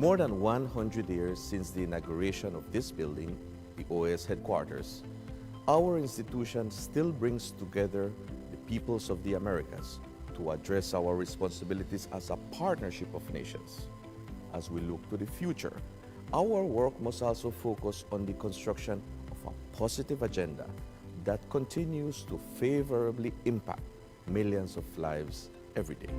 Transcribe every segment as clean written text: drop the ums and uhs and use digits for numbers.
more than 100 years since the inauguration of this building, the OAS headquarters, our institution still brings together the peoples of the Americas to address our responsibilities as a partnership of nations. As we look to the future, our work must also focus on the construction of a positive agenda that continues to favorably impact millions of lives every day.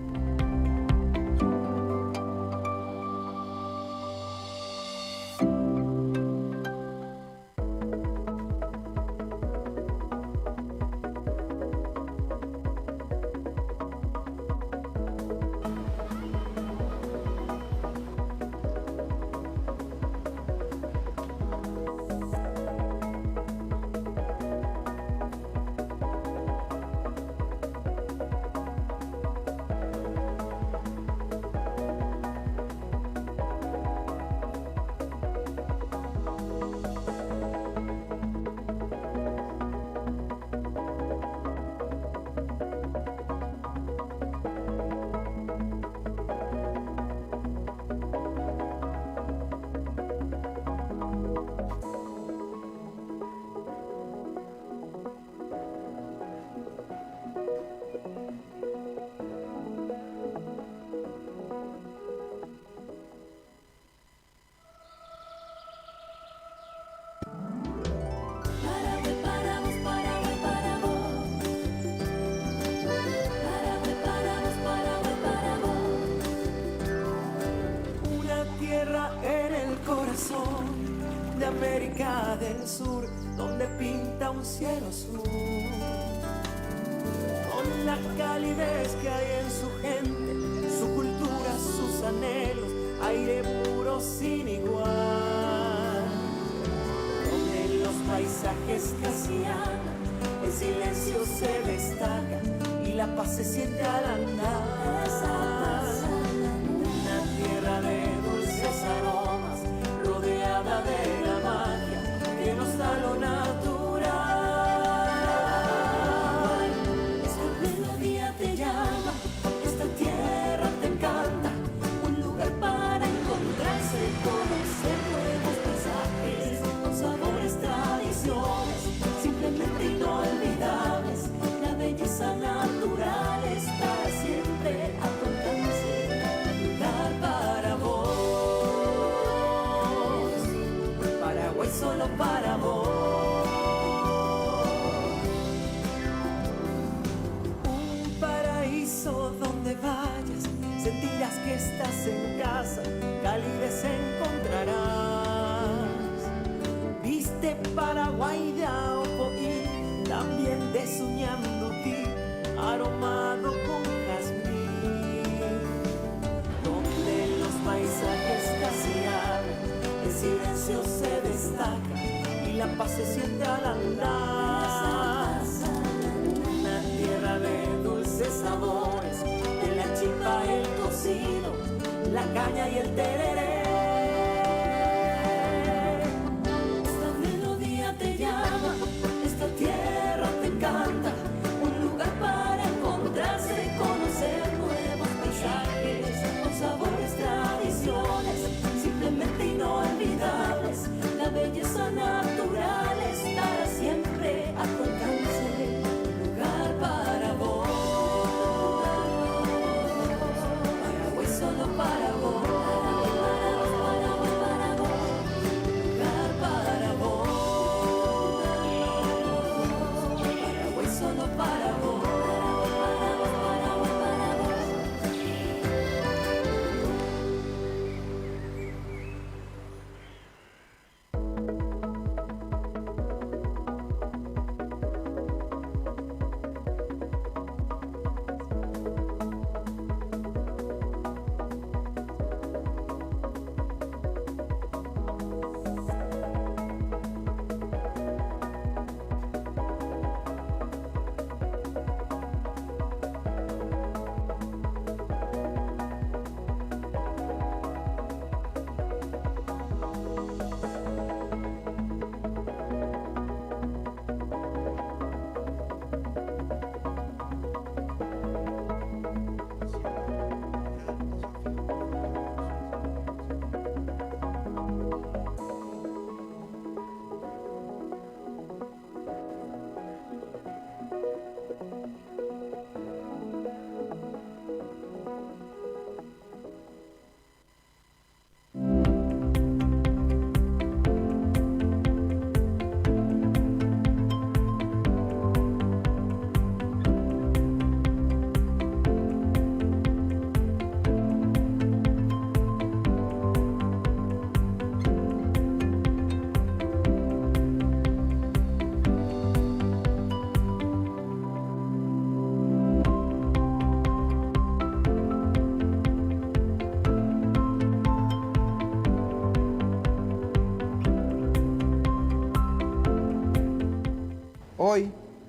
De América del Sur, donde pinta un cielo azul, con la calidez que hay en su gente, su cultura, sus anhelos, aire puro sin igual, donde los paisajes casi aman, el silencio se destaca y la paz se siente al andar, una tierra de dulces aromas, rodeada de la magia que nos da lo natural. Esta melodía te llama, esta tierra te encanta, un lugar para encontrarse, conocer nuevos paisajes, con sabores, tradiciones, simplemente inolvidables, la belleza natural está siempre a tu alcance, lugar para vos. Solo para vos. Un paraíso donde vayas, sentirás que estás en casa, calidez encontrarás. Viste Paraguay de Aopoí, también de Suñamnutí, aromado con jazmín, donde los paisajes casi hablan, el silencio se destaca y la paz se siente al andar. Una tierra de dulces sabores, de la chipa, el cocido, la caña y el tereré. Esta melodía te llama, esta tierra te encanta, un lugar para encontrarse, conocer nuevos paisajes, con sabores, tradiciones, simplemente inolvidables, la belleza natural estará siempre a tu alcance, lugar para vos, Paraguay solo para vos.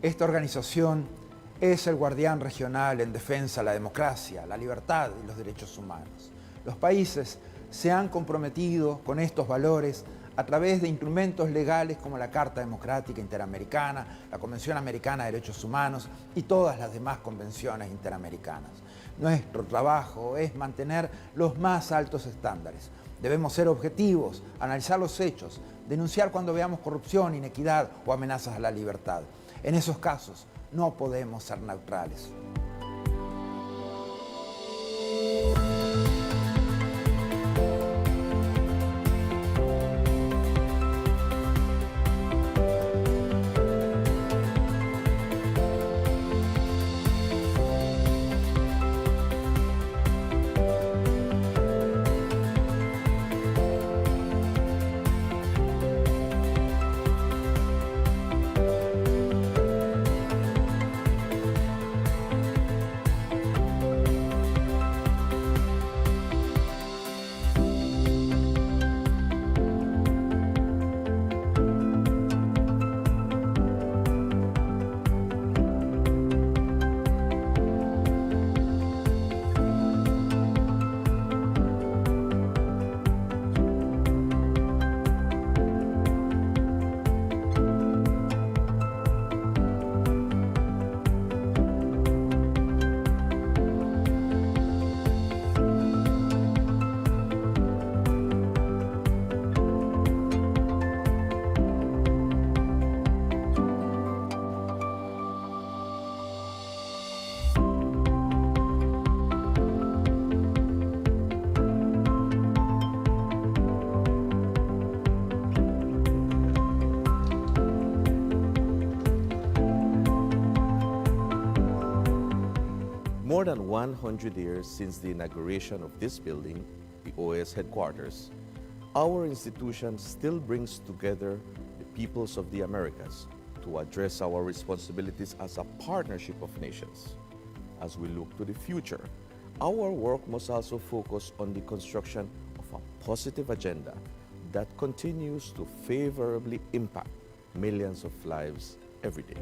Esta organización es el guardián regional en defensa de la democracia, la libertad y los derechos humanos. Los países se han comprometido con estos valores a través de instrumentos legales como la Carta Democrática Interamericana, la Convención Americana de Derechos Humanos y todas las demás convenciones interamericanas. Nuestro trabajo es mantener los más altos estándares. Debemos ser objetivos, analizar los hechos, denunciar cuando veamos corrupción, inequidad o amenazas a la libertad. En esos casos, no podemos ser neutrales. More than 100 years since the inauguration of this building, the OAS headquarters, our institution still brings together the peoples of the Americas to address our responsibilities as a partnership of nations. As we look to the future, our work must also focus on the construction of a positive agenda that continues to favorably impact millions of lives every day.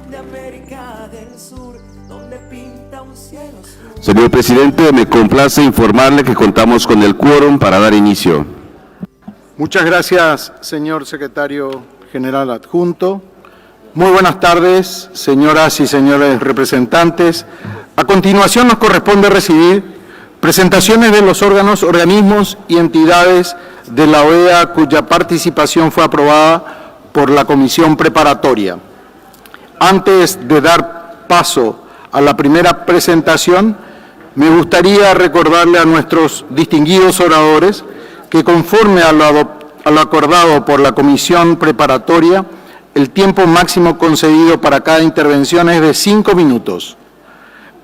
De América del Sur, donde pinta un cielo azul. Señor presidente, me complace informarle que contamos con el quórum para dar inicio. Muchas gracias, señor secretario general adjunto. Muy buenas tardes, señoras y señores representantes. A continuación nos corresponde recibir presentaciones de los órganos, organismos y entidades de la OEA cuya participación fue aprobada por la comisión preparatoria. Antes de dar paso a la primera presentación, me gustaría recordarle a nuestros distinguidos oradores que conforme a lo acordado por la comisión preparatoria, el tiempo máximo concedido para cada intervención es de 5 minutos.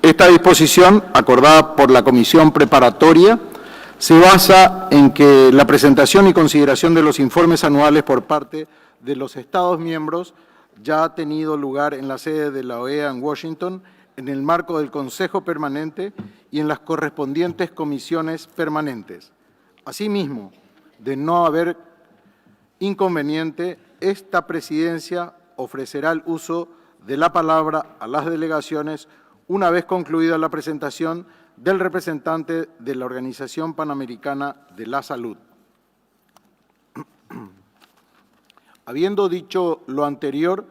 Esta disposición, acordada por la comisión preparatoria, se basa en que la presentación y consideración de los informes anuales por parte de los Estados miembros ya ha tenido lugar en la sede de la OEA en Washington, en el marco del Consejo Permanente y en las correspondientes comisiones permanentes. Asimismo, de no haber inconveniente, esta presidencia ofrecerá el uso de la palabra a las delegaciones una vez concluida la presentación del representante de la Organización Panamericana de la Salud. Habiendo dicho lo anterior,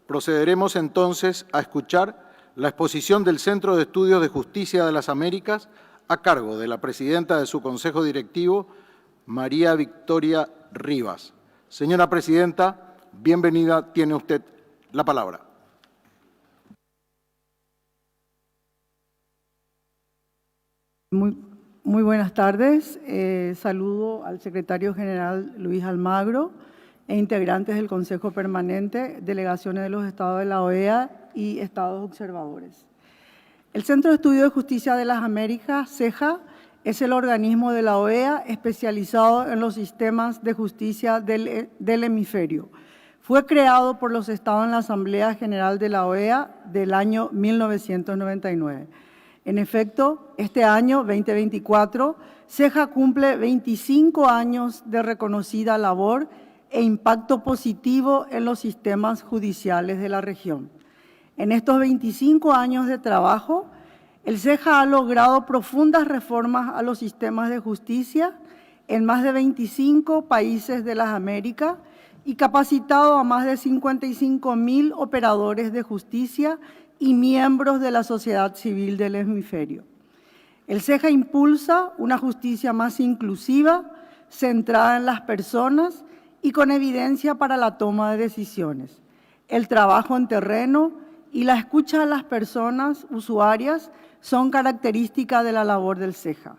procederemos entonces a escuchar la exposición del Centro de Estudios de Justicia de las Américas a cargo de la presidenta de su Consejo Directivo, María Victoria Rivas. Señora Presidenta, bienvenida, tiene usted la palabra. Muy buenas tardes. Saludo al secretario general Luis Almagro e integrantes del Consejo Permanente, delegaciones de los estados de la OEA y estados observadores. El Centro de Estudio de Justicia de las Américas, CEJA, es el organismo de la OEA especializado en los sistemas de justicia del hemisferio. Fue creado por los estados en la Asamblea General de la OEA del año 1999. En efecto, este año, 2024, CEJA cumple 25 años de reconocida labor e impacto positivo en los sistemas judiciales de la región. En estos 25 años de trabajo, el CEJA ha logrado profundas reformas a los sistemas de justicia en más de 25 países de las Américas y capacitado a más de 55.000 operadores de justicia y miembros de la sociedad civil del hemisferio. El CEJA impulsa una justicia más inclusiva, centrada en las personas y con evidencia para la toma de decisiones. El trabajo en terreno y la escucha a las personas usuarias son características de la labor del CEJA.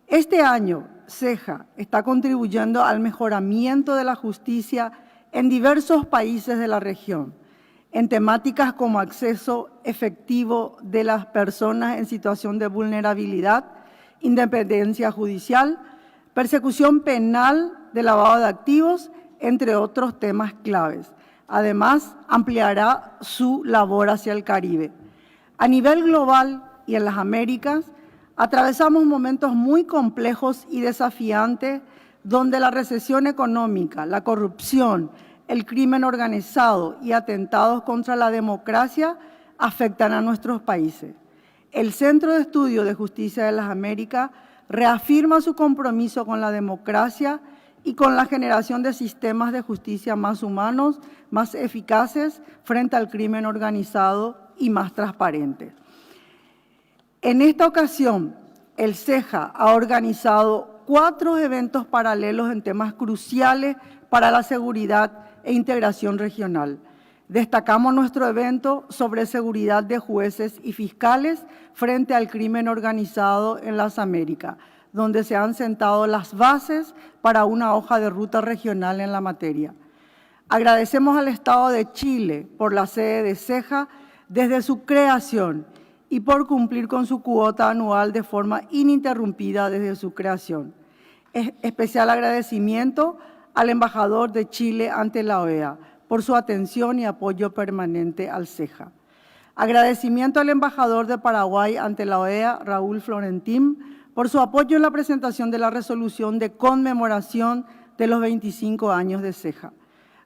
Este año, CEJA está contribuyendo al mejoramiento de la justicia en diversos países de la región, en temáticas como acceso efectivo de las personas en situación de vulnerabilidad, independencia judicial, persecución penal de lavado de activos, entre otros temas claves. Además, ampliará su labor hacia el Caribe. A nivel global y en las Américas, atravesamos momentos muy complejos y desafiantes donde la recesión económica, la corrupción, el crimen organizado y atentados contra la democracia afectan a nuestros países. El Centro de Estudio de Justicia de las Américas reafirma su compromiso con la democracia y con la generación de sistemas de justicia más humanos, más eficaces frente al crimen organizado y más transparentes. En esta ocasión, el CEJA ha organizado 4 eventos paralelos en temas cruciales para la seguridad e integración regional. Destacamos nuestro evento sobre seguridad de jueces y fiscales frente al crimen organizado en las Américas, donde se han sentado las bases para una hoja de ruta regional en la materia. Agradecemos al Estado de Chile por la sede de CEJA desde su creación y por cumplir con su cuota anual de forma ininterrumpida desde su creación. Especial agradecimiento al embajador de Chile ante la OEA por su atención y apoyo permanente al CEJA. Agradecimiento al embajador de Paraguay ante la OEA, Raúl Florentín, por su apoyo en la presentación de la resolución de conmemoración de los 25 años de CEJA.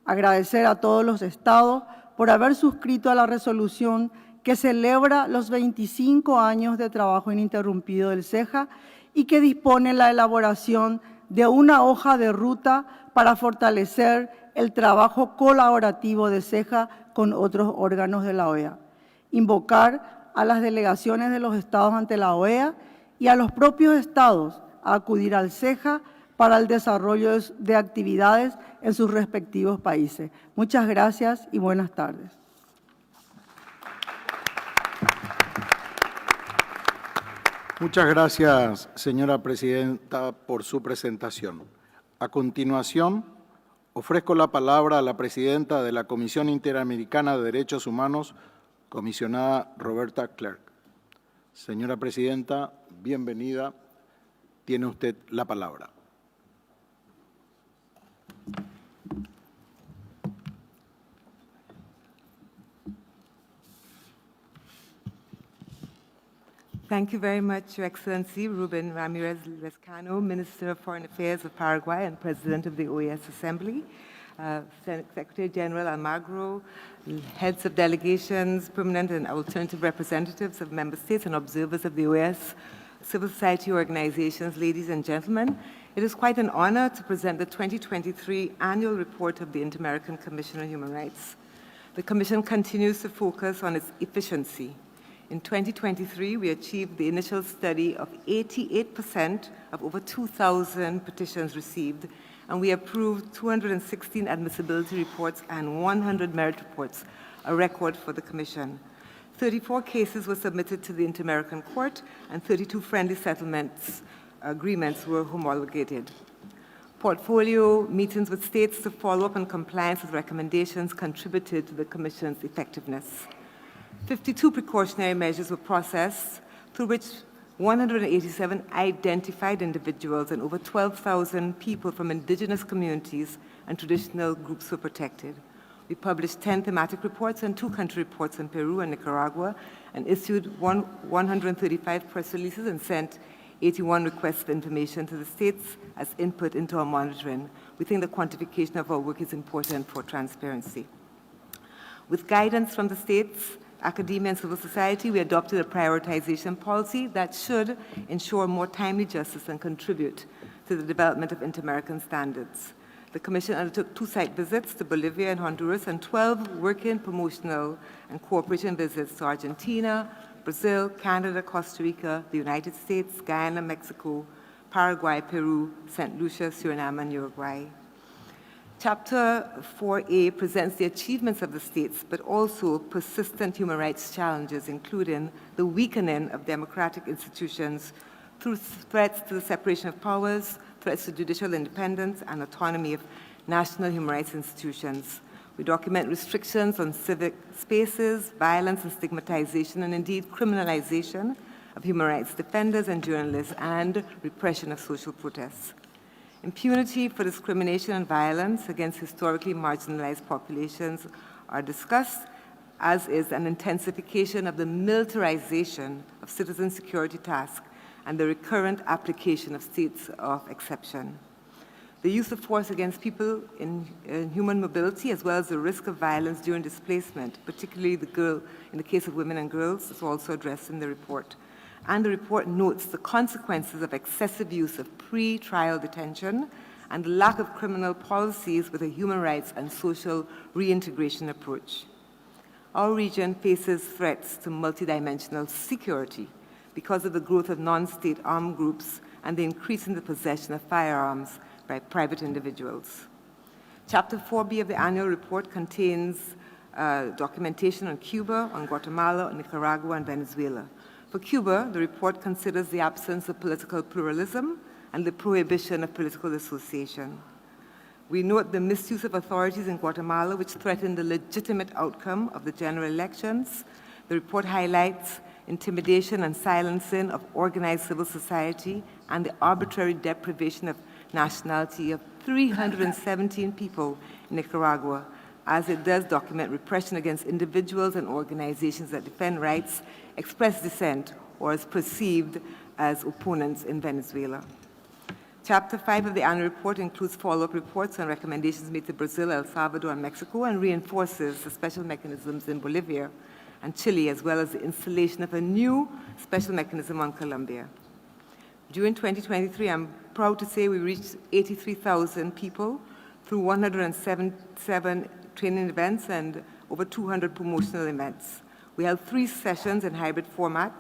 Agradecer a todos los estados por haber suscrito a la resolución que celebra los 25 años de trabajo ininterrumpido del CEJA y que dispone la elaboración de una hoja de ruta para fortalecer el trabajo colaborativo de CEJA con otros órganos de la OEA. Invocar a las delegaciones de los estados ante la OEA y a los propios estados a acudir al CEJA para el desarrollo de actividades en sus respectivos países. Muchas gracias y buenas tardes. Muchas gracias, señora presidenta, por su presentación. A continuación, ofrezco la palabra a la presidenta de la Comisión Interamericana de Derechos Humanos, comisionada Roberta Clerk. Señora presidenta, bienvenida. Tiene usted la palabra. Thank you very much, Your Excellency, Ruben Ramirez Lescano, Minister of Foreign Affairs of Paraguay and President of the OAS Assembly, Secretary General Almagro, heads of delegations, permanent and alternative representatives of member states and observers of the OAS, civil society organizations, ladies and gentlemen. It is quite an honor to present the 2023 annual report of the Inter-American Commission on Human Rights. The Commission continues to focus on its efficiency. In 2023, we achieved the initial study of 88% of over 2,000 petitions received, and we approved 216 admissibility reports and 100 merit reports, a record for the Commission. 34 cases were submitted to the Inter-American Court, and 32 friendly settlements agreements were homologated. Portfolio meetings with states to follow up on compliance with recommendations contributed to the Commission's effectiveness. 52 precautionary measures were processed, through which 187 identified individuals and over 12,000 people from indigenous communities and traditional groups were protected. We published 10 thematic reports and 2 country reports on Peru and Nicaragua, and issued 135 press releases and sent 81 requests for information to the states as input into our monitoring. We think the quantification of our work is important for transparency. With guidance from the states, academia and civil society, we adopted a prioritization policy that should ensure more timely justice and contribute to the development of inter-American standards. The Commission undertook 2 site visits to Bolivia and Honduras and 12 working, promotional, and cooperation visits to Argentina, Brazil, Canada, Costa Rica, the United States, Guyana, Mexico, Paraguay, Peru, St. Lucia, Suriname, and Uruguay. Chapter 4A presents the achievements of the states, but also persistent human rights challenges, including the weakening of democratic institutions through threats to the separation of powers, threats to judicial independence and autonomy of national human rights institutions. We document restrictions on civic spaces, violence and stigmatization, and indeed criminalization of human rights defenders and journalists, and repression of social protests. Impunity for discrimination and violence against historically marginalized populations are discussed, as is an intensification of the militarization of citizen security tasks and the recurrent application of states of exception. The use of force against people in human mobility, as well as the risk of violence during displacement, particularly in the case of women and girls, is also addressed in the report. And the report notes the consequences of excessive use of pre-trial detention and the lack of criminal policies with a human rights and social reintegration approach. Our region faces threats to multidimensional security because of the growth of non-state armed groups and the increase in the possession of firearms by private individuals. Chapter 4B of the annual report contains documentation on Cuba, on Guatemala, on Nicaragua, and Venezuela. For Cuba, the report considers the absence of political pluralism and the prohibition of political association. We note the misuse of authorities in Guatemala, which threatened the legitimate outcome of the general elections. The report highlights intimidation and silencing of organized civil society and the arbitrary deprivation of nationality of 317 people in Nicaragua, as it does document repression against individuals and organizations that defend rights, express dissent, or is perceived as opponents in Venezuela. Chapter 5 of the annual report includes follow-up reports and recommendations made to Brazil, El Salvador, and Mexico, and reinforces the special mechanisms in Bolivia and Chile, as well as the installation of a new special mechanism on Colombia. During 2023, I'm proud to say we reached 83,000 people through 177 training events and over 200 promotional events. We held 3 sessions in hybrid format,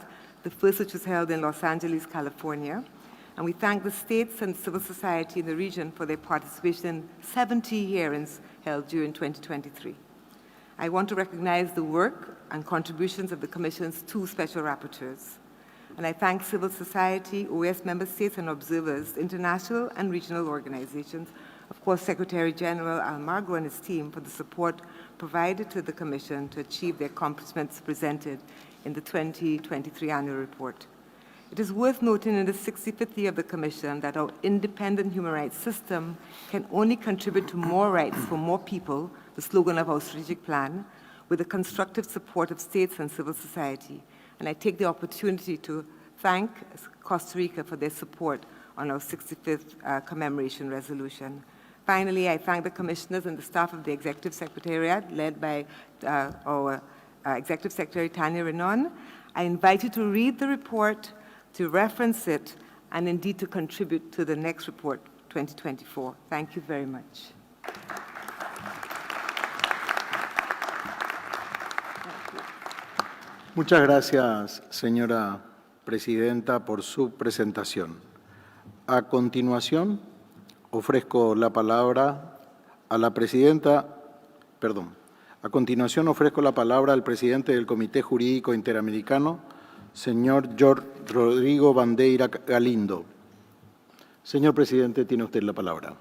the first which was held in Los Angeles, California. And we thank the states and civil society in the region for their participation in 70 hearings held during 2023. I want to recognize the work and contributions of the Commission's 2 special rapporteurs. And I thank civil society, OAS member states and observers, international and regional organizations, of course, Secretary General Almagro and his team for the support provided to the Commission to achieve the accomplishments presented in the 2023 annual report. It is worth noting in the 65th year of the Commission that our independent human rights system can only contribute to more rights for more people, the slogan of our strategic plan, with the constructive support of states and civil society. And I take the opportunity to thank Costa Rica for their support on our 65th commemoration resolution. Finally, I thank the commissioners and the staff of the Executive Secretariat, led by our Executive Secretary, Tanya Renon. I invite you to read the report, to reference it, and indeed to contribute to the next report, 2024. Thank you very much. Muchas gracias, señora presidenta, por su presentación. A continuación, ofrezco la palabra a la presidenta, a continuación ofrezco la palabra al presidente del Comité Jurídico Interamericano, señor George Rodrigo Bandeira Galindo. Señor presidente, tiene usted la palabra.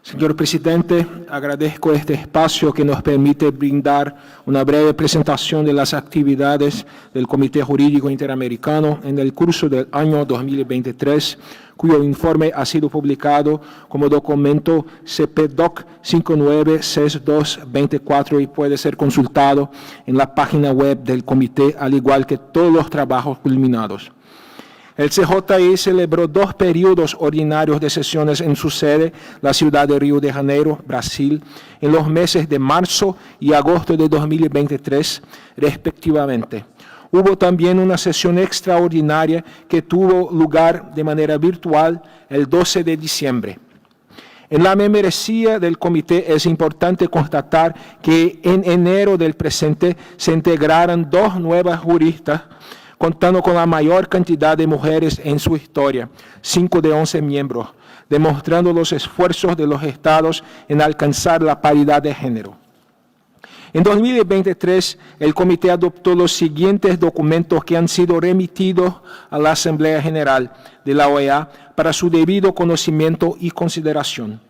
Señor presidente, agradezco este espacio que nos permite brindar una breve presentación de las actividades del Comité Jurídico Interamericano en el curso del año 2023, cuyo informe ha sido publicado como documento CPDOC 596224 y puede ser consultado en la página web del comité, al igual que todos los trabajos culminados. El CJI celebró 2 periodos ordinarios de sesiones en su sede, la ciudad de Río de Janeiro, Brasil, en los meses de marzo y agosto de 2023, respectivamente. Hubo también una sesión extraordinaria que tuvo lugar de manera virtual el 12 de diciembre. En la membresía del comité es importante constatar que en enero del presente se integraron 2 nuevas juristas, contando con la mayor cantidad de mujeres en su historia, 5 de 11 miembros, demostrando los esfuerzos de los estados en alcanzar la paridad de género. En 2023, el comité adoptó los siguientes documentos que han sido remitidos a la Asamblea General de la OEA para su debido conocimiento y consideración.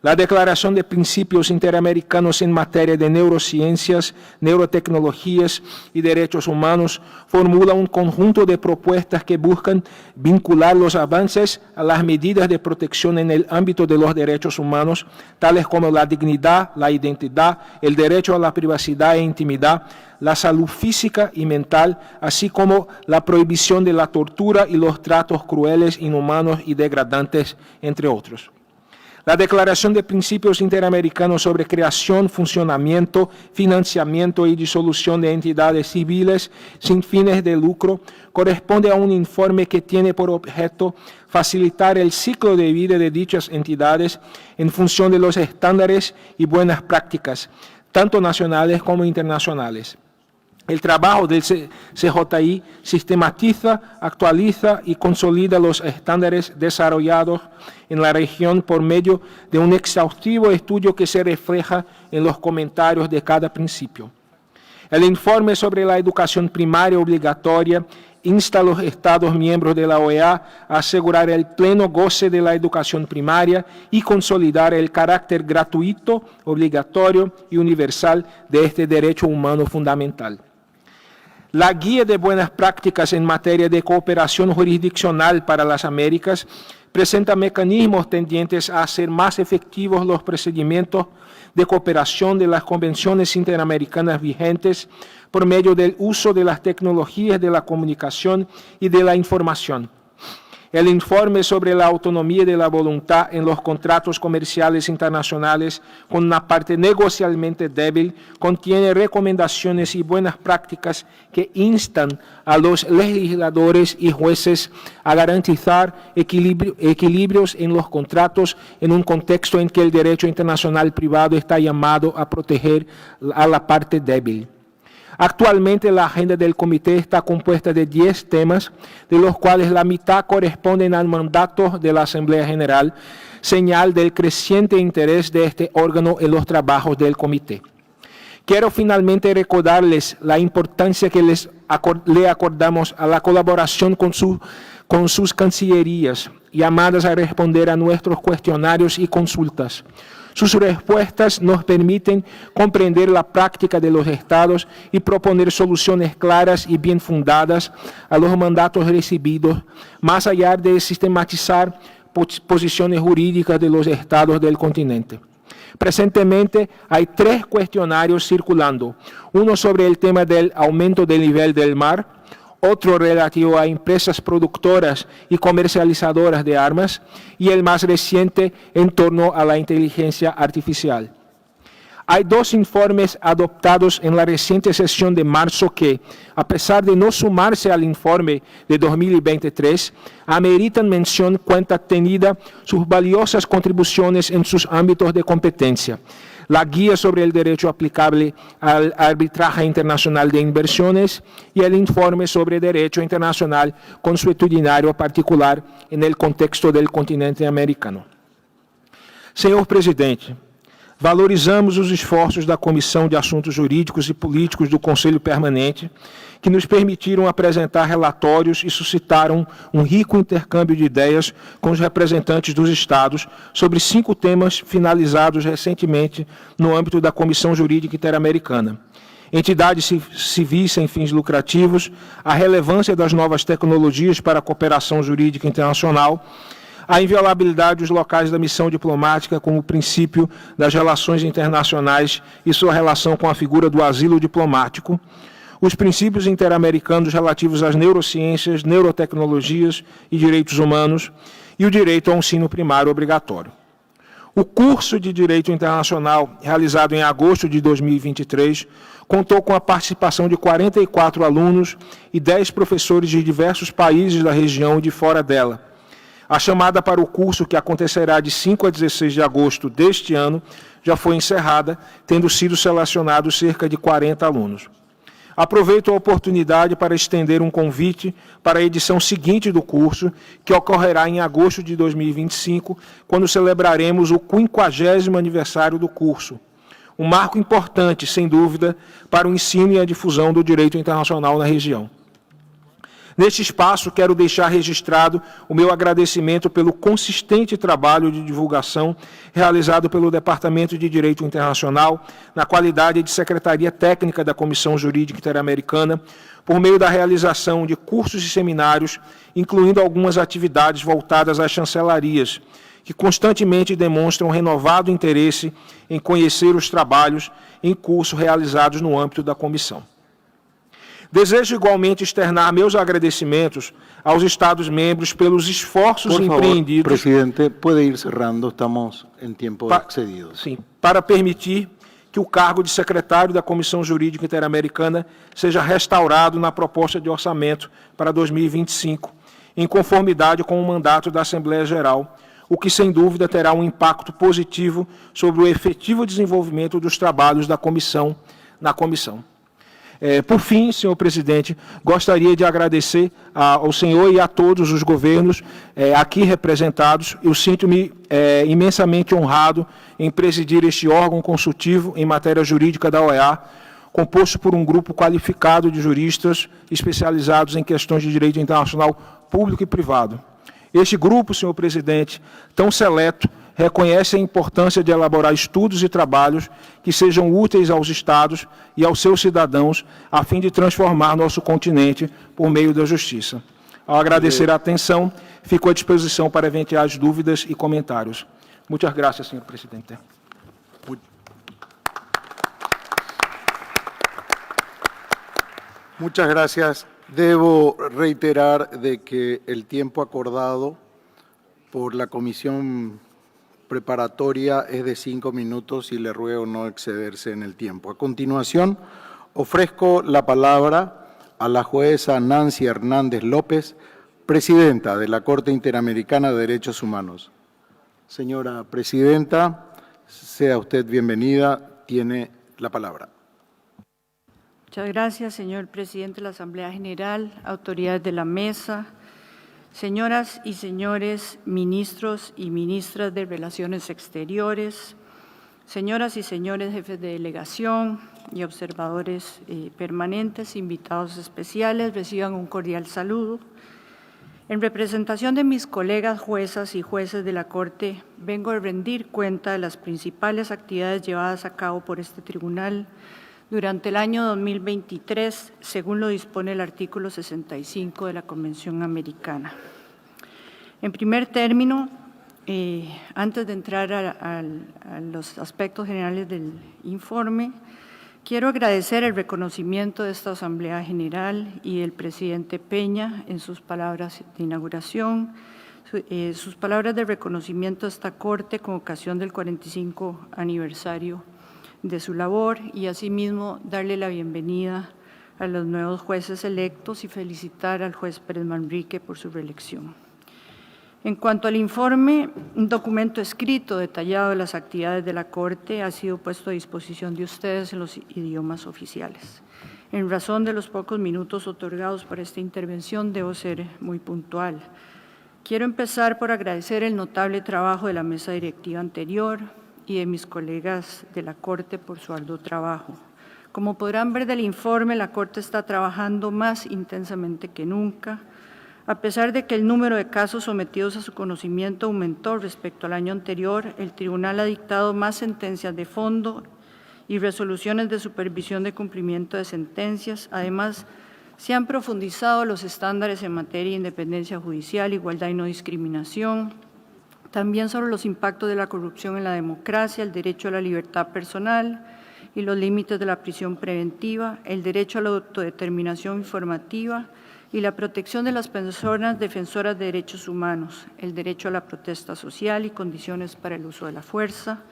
La Declaración de Principios Interamericanos en materia de neurociencias, neurotecnologías y derechos humanos formula un conjunto de propuestas que buscan vincular los avances a las medidas de protección en el ámbito de los derechos humanos, tales como la dignidad, la identidad, el derecho a la privacidad e intimidad, la salud física y mental, así como la prohibición de la tortura y los tratos crueles, inhumanos y degradantes, entre otros. La Declaración de Principios Interamericanos sobre creación, funcionamiento, financiamiento y disolución de entidades civiles sin fines de lucro corresponde a un informe que tiene por objeto facilitar el ciclo de vida de dichas entidades en función de los estándares y buenas prácticas, tanto nacionales como internacionales. El trabajo del CJI sistematiza, actualiza y consolida los estándares desarrollados en la región por medio de un exhaustivo estudio que se refleja en los comentarios de cada principio. El informe sobre la educación primaria obligatoria insta a los Estados miembros de la OEA a asegurar el pleno goce de la educación primaria y consolidar el carácter gratuito, obligatorio y universal de este derecho humano fundamental. La Guía de Buenas Prácticas en materia de cooperación jurisdiccional para las Américas presenta mecanismos tendientes a hacer más efectivos los procedimientos de cooperación de las convenciones interamericanas vigentes por medio del uso de las tecnologías de la comunicación y de la información. El informe sobre la autonomía de la voluntad en los contratos comerciales internacionales con una parte negocialmente débil contiene recomendaciones y buenas prácticas que instan a los legisladores y jueces a garantizar equilibrios en los contratos en un contexto en que el derecho internacional privado está llamado a proteger a la parte débil. Actualmente la agenda del comité está compuesta de 10 temas, de los cuales la mitad corresponden al mandato de la Asamblea General, señal del creciente interés de este órgano en los trabajos del comité. Quiero finalmente recordarles la importancia que le acordamos a la colaboración con sus cancillerías, llamadas a responder a nuestros cuestionarios y consultas. Sus respuestas nos permiten comprender la práctica de los estados y proponer soluciones claras y bien fundadas a los mandatos recibidos, más allá de sistematizar posiciones jurídicas de los estados del continente. Presentemente hay 3 cuestionarios circulando, uno sobre el tema del aumento del nivel del mar, otro relativo a empresas productoras y comercializadoras de armas, y el más reciente en torno a la inteligencia artificial. Hay dos informes adoptados en la reciente sesión de marzo que, a pesar de no sumarse al informe de 2023, ameritan mención cuenta tenida sus valiosas contribuciones en sus ámbitos de competencia. La guía sobre el derecho aplicable al arbitraje internacional de inversiones y el informe sobre derecho internacional consuetudinario particular en el contexto del continente americano. Senhor presidente, valorizamos os esforços da Comissão de Assuntos Jurídicos e Políticos do Conselho Permanente, que nos permitiram apresentar relatórios e suscitaram um rico intercâmbio de ideias com os representantes dos Estados sobre 5 temas finalizados recentemente no âmbito da Comissão Jurídica Interamericana: entidades civis sem fins lucrativos, a relevância das novas tecnologias para a cooperação jurídica internacional, a inviolabilidade dos locais da missão diplomática como princípio das relações internacionais e sua relação com a figura do asilo diplomático, os princípios interamericanos relativos às neurociências, neurotecnologias e direitos humanos e o direito ao ensino primário obrigatório. O curso de Direito Internacional, realizado em agosto de 2023, contou com a participação de 44 alunos e 10 professores de diversos países da região e de fora dela. A chamada para o curso, que acontecerá de 5 a 16 de agosto deste ano, já foi encerrada, tendo sido selecionados cerca de 40 alunos. Aproveito a oportunidade para estender um convite para a edição seguinte do curso, que ocorrerá em agosto de 2025, quando celebraremos o 50º aniversário do curso. Um marco importante, sem dúvida, para o ensino e a difusão do direito internacional na região. Neste espaço, quero deixar registrado o meu agradecimento pelo consistente trabalho de divulgação realizado pelo Departamento de Direito Internacional, na qualidade de Secretaria Técnica da Comissão Jurídica Interamericana, por meio da realização de cursos e seminários, incluindo algumas atividades voltadas às chancelarias, que constantemente demonstram renovado interesse em conhecer os trabalhos em curso realizados no âmbito da comissão. Desejo igualmente externar meus agradecimentos aos Estados-membros pelos esforços Por favor, empreendidos... presidente, puede ir cerrando, estamos en tiempo excedido. Sim, para permitir que o cargo de secretário da Comissão Jurídica Interamericana seja restaurado na proposta de orçamento para 2025, em conformidade com o mandato da Assembleia Geral, o que, sem dúvida, terá um impacto positivo sobre o efetivo desenvolvimento dos trabalhos da comissão na comissão. Por fim, senhor presidente, gostaria de agradecer ao senhor e a todos os governos aqui representados. Eu sinto-me imensamente honrado em presidir este órgão consultivo em matéria jurídica da OEA, composto por um grupo qualificado de juristas especializados em questões de direito internacional público e privado. Este grupo, senhor presidente, tão seleto, reconhece a importância de elaborar estudos e trabalhos que sejam úteis aos Estados e aos seus cidadãos, a fim de transformar nosso continente por meio da justiça. Ao agradecer a atenção, fico à disposição para eventuais dúvidas e comentários. Muchas gracias, senhor presidente. Muchas gracias. Debo reiterar de que el tiempo acordado por la comisión preparatoria es de 5 minutos y le ruego no excederse en el tiempo. A continuación, ofrezco la palabra a la jueza Nancy Hernández López, presidenta de la Corte Interamericana de Derechos Humanos. Señora presidenta, sea usted bienvenida, tiene la palabra. Muchas gracias, señor presidente de la Asamblea General, autoridades de la mesa, señoras y señores ministros y ministras de Relaciones Exteriores, señoras y señores jefes de delegación y observadores permanentes, invitados especiales, reciban un cordial saludo. En representación de mis colegas juezas y jueces de la Corte, vengo a rendir cuenta de las principales actividades llevadas a cabo por este tribunal durante el año 2023, según lo dispone el artículo 65 de la Convención Americana. En primer término, antes de entrar a los aspectos generales del informe, Quiero agradecer el reconocimiento de esta Asamblea General y el presidente Peña en sus palabras de inauguración, sus palabras de reconocimiento a esta Corte con ocasión del 45 aniversario de su labor y asimismo darle la bienvenida a los nuevos jueces electos y felicitar al juez Pérez Manrique por su reelección. En cuanto al informe, un documento escrito detallado de las actividades de la Corte ha sido puesto a disposición de ustedes en los idiomas oficiales. En razón de los pocos minutos otorgados para esta intervención, debo ser muy puntual. Quiero empezar por agradecer el notable trabajo de la mesa directiva anterior y de mis colegas de la Corte por su arduo trabajo. Como podrán ver del informe, la Corte está trabajando más intensamente que nunca. A pesar de que el número de casos sometidos a su conocimiento aumentó respecto al año anterior, el Tribunal ha dictado más sentencias de fondo y resoluciones de supervisión de cumplimiento de sentencias. Además, se han profundizado los estándares en materia de independencia judicial, igualdad y no discriminación, también sobre los impactos de la corrupción en la democracia, el derecho a la libertad personal y los límites de la prisión preventiva, el derecho a la autodeterminación informativa y la protección de las personas defensoras de derechos humanos, el derecho a la protesta social y condiciones para el uso de la fuerza.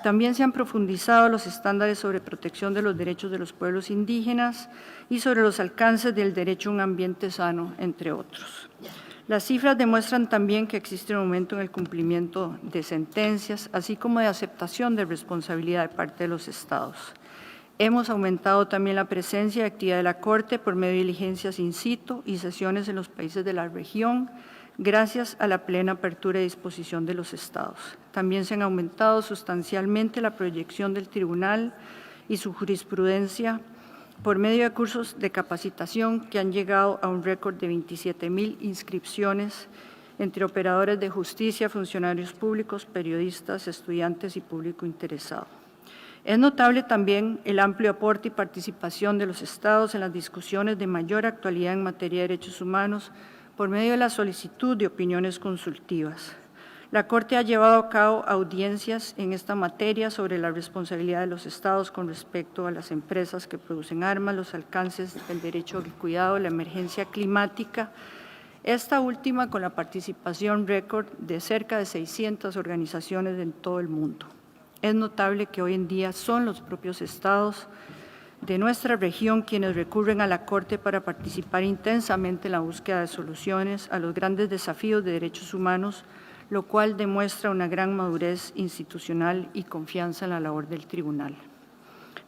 También se han profundizado los estándares sobre protección de los derechos de los pueblos indígenas y sobre los alcances del derecho a un ambiente sano, entre otros. Las cifras demuestran también que existe un aumento en el cumplimiento de sentencias, así como de aceptación de responsabilidad de parte de los Estados. Hemos aumentado también la presencia y actividad de la Corte por medio de diligencias in situ y sesiones en los países de la región, gracias a la plena apertura y disposición de los Estados. También se han aumentado sustancialmente la proyección del Tribunal y su jurisprudencia por medio de cursos de capacitación que han llegado a un récord de 27,000 inscripciones entre operadores de justicia, funcionarios públicos, periodistas, estudiantes y público interesado. Es notable también el amplio aporte y participación de los Estados en las discusiones de mayor actualidad en materia de derechos humanos por medio de la solicitud de opiniones consultivas. La Corte ha llevado a cabo audiencias en esta materia sobre la responsabilidad de los Estados con respecto a las empresas que producen armas, los alcances del derecho al cuidado, la emergencia climática, esta última con la participación récord de cerca de 600 organizaciones en todo el mundo. Es notable que hoy en día son los propios Estados de nuestra región quienes recurren a la Corte para participar intensamente en la búsqueda de soluciones a los grandes desafíos de derechos humanos, lo cual demuestra una gran madurez institucional y confianza en la labor del Tribunal.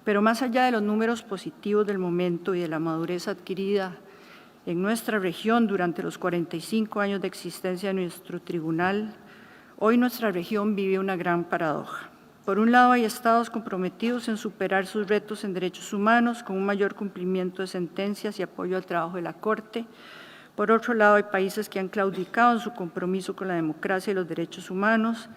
Pero más allá de los números positivos del momento y de la madurez adquirida en nuestra región durante los 45 años de existencia de nuestro Tribunal, hoy nuestra región vive una gran paradoja. Por un lado, hay Estados comprometidos en superar sus retos en derechos humanos con un mayor cumplimiento de sentencias y apoyo al trabajo de la Corte. Por otro lado, hay países que han claudicado en su compromiso con la democracia y los derechos humanos,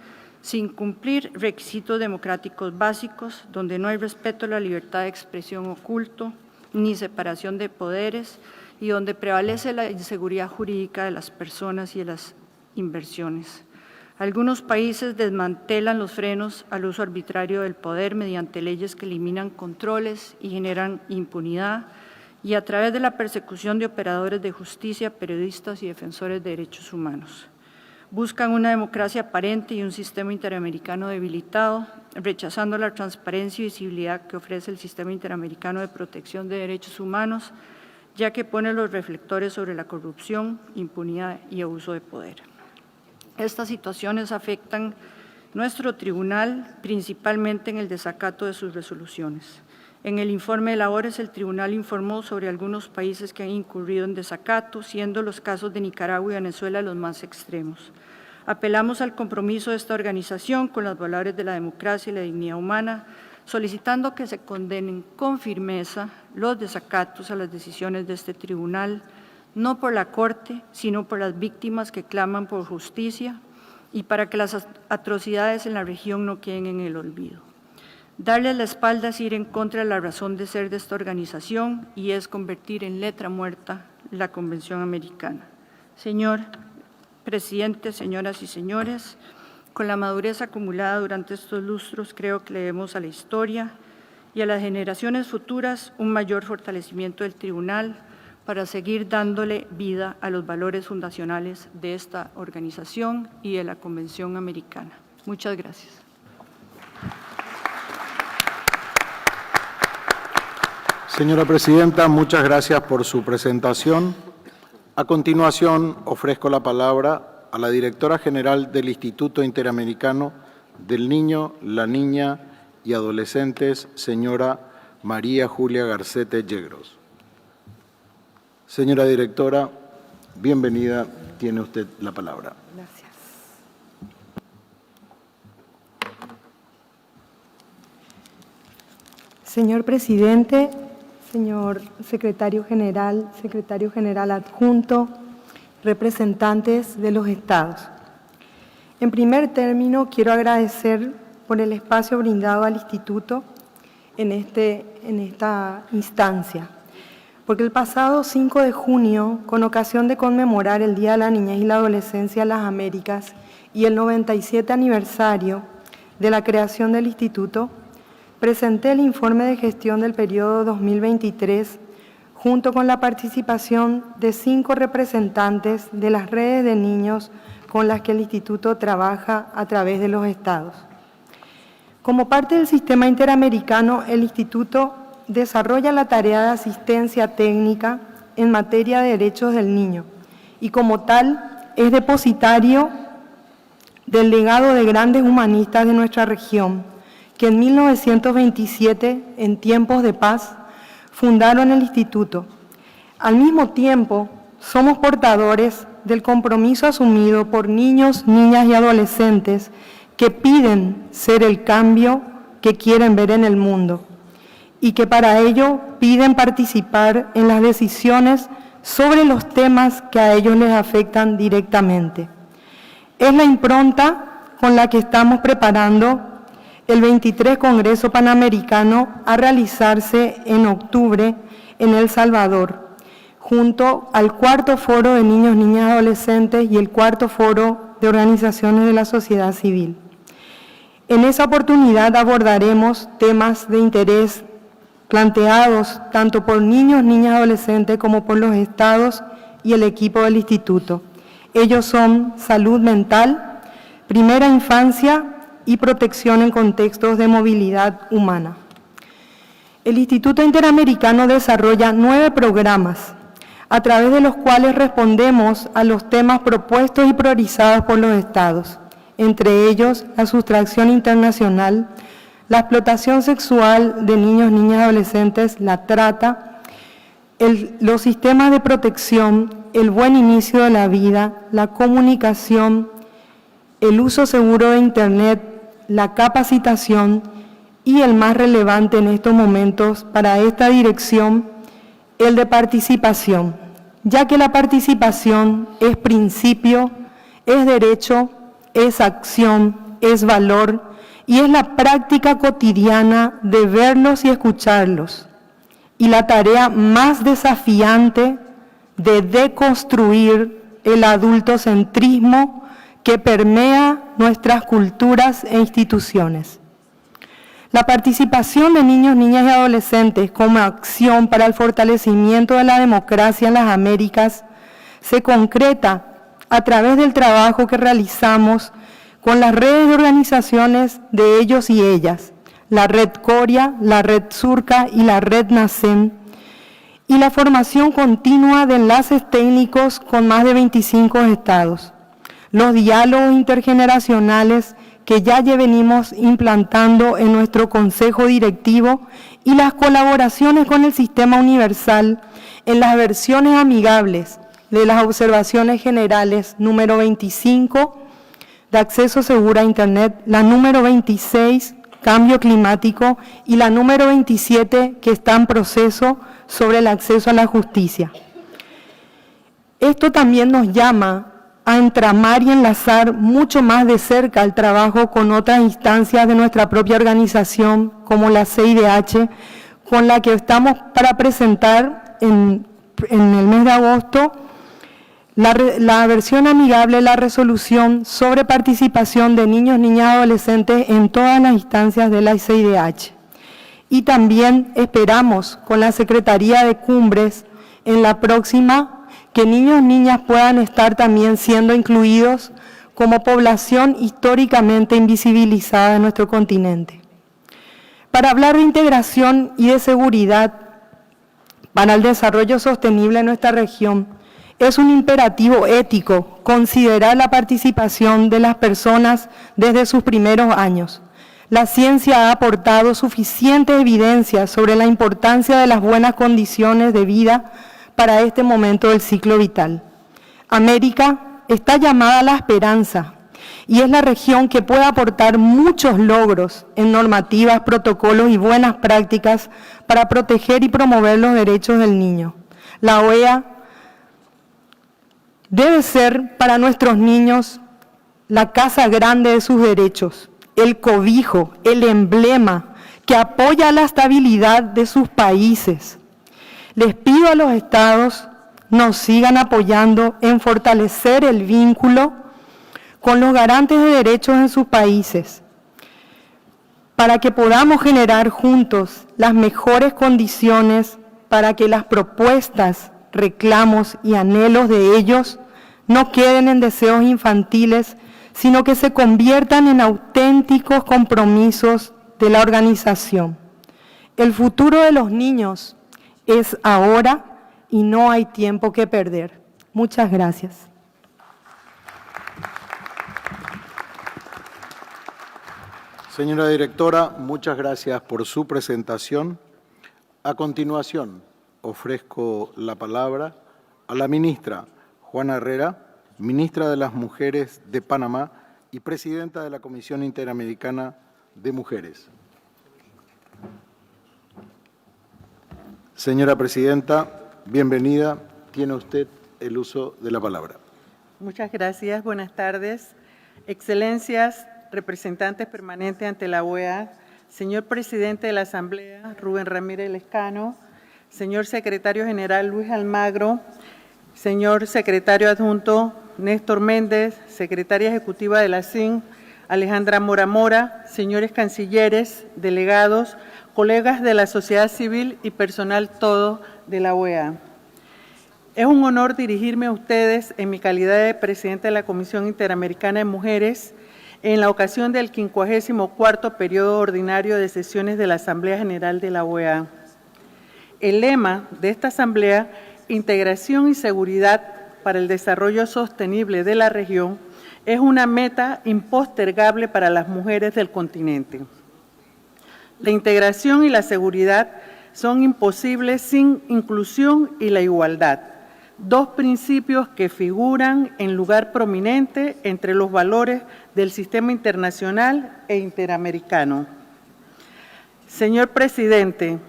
sin cumplir requisitos democráticos básicos, donde no hay respeto a la libertad de expresión oculto, ni separación de poderes, y donde prevalece la inseguridad jurídica de las personas y de las inversiones. Algunos países desmantelan los frenos al uso arbitrario del poder mediante leyes que eliminan controles y generan impunidad, y a través de la persecución de operadores de justicia, periodistas y defensores de derechos humanos. Buscan una democracia aparente y un sistema interamericano debilitado, rechazando la transparencia y visibilidad que ofrece el sistema interamericano de protección de derechos humanos, ya que pone los reflectores sobre la corrupción, impunidad y abuso de poder. Estas situaciones afectan nuestro tribunal, principalmente en el desacato de sus resoluciones. En el informe de labores, el tribunal informó sobre algunos países que han incurrido en desacato, siendo los casos de Nicaragua y Venezuela los más extremos. Apelamos al compromiso de esta organización con los valores de la democracia y la dignidad humana, solicitando que se condenen con firmeza los desacatos a las decisiones de este tribunal, no por la Corte, sino por las víctimas que claman por justicia y para que las atrocidades en la región no queden en el olvido. Darles la espalda es ir en contra de la razón de ser de esta organización y es convertir en letra muerta la Convención Americana. Señor Presidente, señoras y señores, con la madurez acumulada durante estos lustros, creo que le debemos a la historia y a las generaciones futuras un mayor fortalecimiento del tribunal para seguir dándole vida a los valores fundacionales de esta organización y de la Convención Americana. Muchas gracias. Señora Presidenta, muchas gracias por su presentación. A continuación, ofrezco la palabra a la Directora General del Instituto Interamericano del Niño, la Niña y Adolescentes, señora María Julia Garcete Yegros. Señora Directora, bienvenida, tiene usted la palabra. Gracias. Señor Presidente, señor Secretario General Adjunto, representantes de los estados. En primer término, quiero agradecer por el espacio brindado al Instituto en esta instancia, porque el pasado 5 de junio, con ocasión de conmemorar el Día de la Niñez y la Adolescencia en las Américas y el 97 aniversario de la creación del Instituto, presenté el informe de gestión del periodo 2023 junto con la participación de 5 representantes de las redes de niños con las que el Instituto trabaja a través de los estados. Como parte del sistema interamericano, el Instituto desarrolla la tarea de asistencia técnica en materia de derechos del niño y como tal es depositario del legado de grandes humanistas de nuestra región, que en 1927, en tiempos de paz, fundaron el Instituto. Al mismo tiempo, somos portadores del compromiso asumido por niños, niñas y adolescentes que piden ser el cambio que quieren ver en el mundo y que para ello piden participar en las decisiones sobre los temas que a ellos les afectan directamente. Es la impronta con la que estamos preparando el 23 Congreso Panamericano a realizarse en octubre en El Salvador, junto al 4º Foro de Niños, Niñas y Adolescentes y el 4º Foro de Organizaciones de la Sociedad Civil. En esa oportunidad abordaremos temas de interés planteados tanto por niños, niñas y adolescentes como por los estados y el equipo del Instituto. Ellos son salud mental, primera infancia y protección en contextos de movilidad humana. El Instituto Interamericano desarrolla 9 programas, a través de los cuales respondemos a los temas propuestos y priorizados por los estados, entre ellos la sustracción internacional, la explotación sexual de niños, niñas y adolescentes, la trata, los sistemas de protección, el buen inicio de la vida, la comunicación, el uso seguro de Internet, la capacitación y el más relevante en estos momentos para esta dirección, el de participación, ya que la participación es principio, es derecho, es acción, es valor y es la práctica cotidiana de verlos y escucharlos. Y la tarea más desafiante de deconstruir el adultocentrismo que permea nuestras culturas e instituciones. La participación de niños, niñas y adolescentes como acción para el fortalecimiento de la democracia en las Américas se concreta a través del trabajo que realizamos con las redes de organizaciones de ellos y ellas, la Red Coria, la Red Surca y la Red NACEM, y la formación continua de enlaces técnicos con más de 25 estados. Los diálogos intergeneracionales que ya venimos implantando en nuestro Consejo Directivo y las colaboraciones con el Sistema Universal en las versiones amigables de las observaciones generales número 25 de acceso seguro a Internet, la número 26, cambio climático, y la número 27, que está en proceso, sobre el acceso a la justicia. Esto también nos llama a entramar y enlazar mucho más de cerca el trabajo con otras instancias de nuestra propia organización, como la CIDH, con la que estamos para presentar en el mes de agosto la versión amigable de la resolución sobre participación de niños, niñas y adolescentes en todas las instancias de la CIDH. Y también esperamos con la Secretaría de Cumbres en la próxima que niños y niñas puedan estar también siendo incluidos como población históricamente invisibilizada en nuestro continente. Para hablar de integración y de seguridad para el desarrollo sostenible en nuestra región, es un imperativo ético considerar la participación de las personas desde sus primeros años. La ciencia ha aportado suficiente evidencia sobre la importancia de las buenas condiciones de vida para este momento del ciclo vital. América está llamada a la esperanza y es la región que puede aportar muchos logros en normativas, protocolos y buenas prácticas para proteger y promover los derechos del niño. La OEA debe ser para nuestros niños la casa grande de sus derechos, el cobijo, el emblema que apoya la estabilidad de sus países. Les pido a los estados nos sigan apoyando en fortalecer el vínculo con los garantes de derechos en sus países, para que podamos generar juntos las mejores condiciones para que las propuestas, reclamos y anhelos de ellos no queden en deseos infantiles, sino que se conviertan en auténticos compromisos de la organización. El futuro de los niños es ahora y no hay tiempo que perder. Muchas gracias. Señora directora, muchas gracias por su presentación. A continuación, ofrezco la palabra a la ministra Juana Herrera, ministra de las Mujeres de Panamá y presidenta de la Comisión Interamericana de Mujeres. Señora presidenta, bienvenida. Tiene usted el uso de la palabra. Muchas gracias. Buenas tardes. Excelencias, representantes permanentes ante la OEA, señor presidente de la Asamblea, Rubén Ramírez Lescano, señor secretario general Luis Almagro, señor secretario adjunto Néstor Méndez, secretaria ejecutiva de la CIN, Alejandra Mora Mora, señores cancilleres, delegados, colegas de la sociedad civil y personal todo de la OEA. Es un honor dirigirme a ustedes en mi calidad de presidente de la Comisión Interamericana de Mujeres en la ocasión del 54º periodo ordinario de sesiones de la Asamblea General de la OEA. El lema de esta Asamblea, Integración y Seguridad para el Desarrollo Sostenible de la Región, es una meta impostergable para las mujeres del continente. La integración y la seguridad son imposibles sin inclusión y la igualdad, dos principios que figuran en lugar prominente entre los valores del sistema internacional e interamericano. Señor presidente,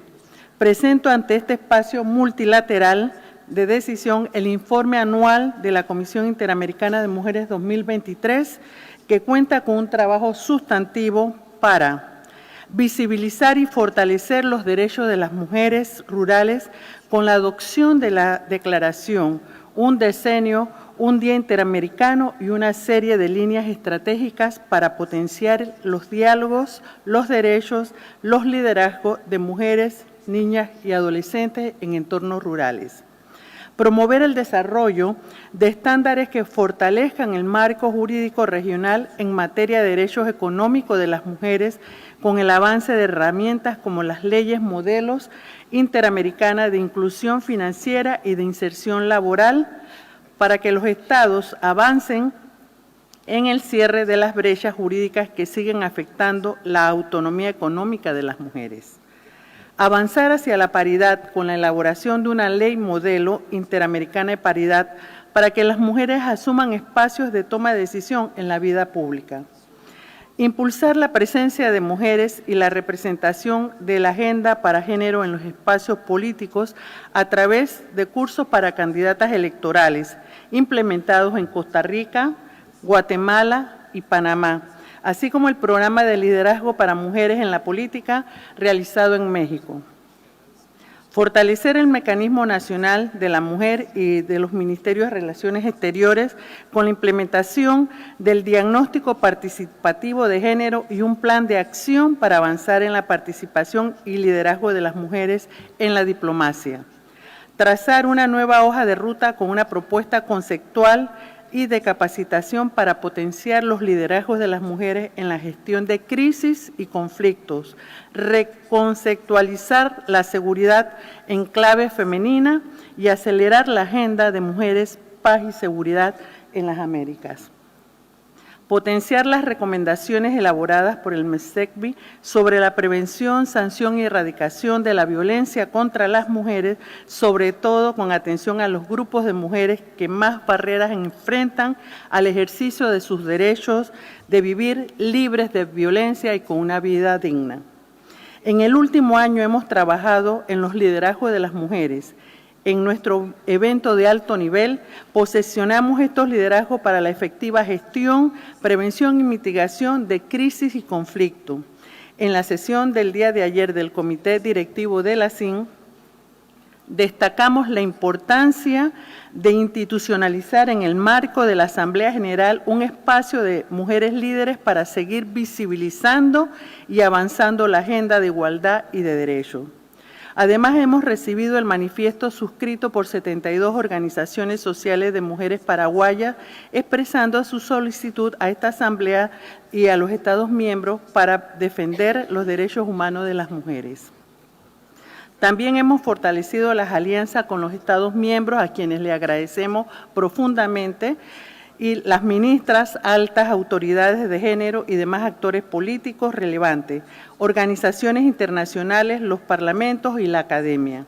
presento ante este espacio multilateral de decisión el informe anual de la Comisión Interamericana de Mujeres 2023, que cuenta con un trabajo sustantivo para visibilizar y fortalecer los derechos de las mujeres rurales con la adopción de la declaración, un decenio, un Día Interamericano y una serie de líneas estratégicas para potenciar los diálogos, los derechos, los liderazgos de mujeres, niñas y adolescentes en entornos rurales. Promover el desarrollo de estándares que fortalezcan el marco jurídico regional en materia de derechos económicos de las mujeres con el avance de herramientas como las leyes modelos interamericanas de inclusión financiera y de inserción laboral para que los estados avancen en el cierre de las brechas jurídicas que siguen afectando la autonomía económica de las mujeres. Avanzar hacia la paridad con la elaboración de una ley modelo interamericana de paridad para que las mujeres asuman espacios de toma de decisión en la vida pública. Impulsar la presencia de mujeres y la representación de la agenda para género en los espacios políticos a través de cursos para candidatas electorales implementados en Costa Rica, Guatemala y Panamá, así como el programa de liderazgo para mujeres en la política realizado en México. Fortalecer el mecanismo nacional de la mujer y de los Ministerios de Relaciones Exteriores con la implementación del diagnóstico participativo de género y un plan de acción para avanzar en la participación y liderazgo de las mujeres en la diplomacia. Trazar una nueva hoja de ruta con una propuesta conceptual y de capacitación para potenciar los liderazgos de las mujeres en la gestión de crisis y conflictos, reconceptualizar la seguridad en clave femenina y acelerar la agenda de mujeres, paz y seguridad en las Américas. Potenciar las recomendaciones elaboradas por el MESECBI sobre la prevención, sanción y erradicación de la violencia contra las mujeres, sobre todo con atención a los grupos de mujeres que más barreras enfrentan al ejercicio de sus derechos de vivir libres de violencia y con una vida digna. En el último año hemos trabajado en los liderazgos de las mujeres. En nuestro evento de alto nivel, posesionamos estos liderazgos para la efectiva gestión, prevención y mitigación de crisis y conflicto. En la sesión del día de ayer del Comité Directivo de la CIN, destacamos la importancia de institucionalizar en el marco de la Asamblea General un espacio de mujeres líderes para seguir visibilizando y avanzando la agenda de igualdad y de derechos. Además, hemos recibido el manifiesto suscrito por 72 organizaciones sociales de mujeres paraguayas, expresando su solicitud a esta Asamblea y a los Estados miembros para defender los derechos humanos de las mujeres. También hemos fortalecido las alianzas con los Estados miembros, a quienes le agradecemos profundamente, y las ministras, altas autoridades de género y demás actores políticos relevantes, organizaciones internacionales, los parlamentos y la academia.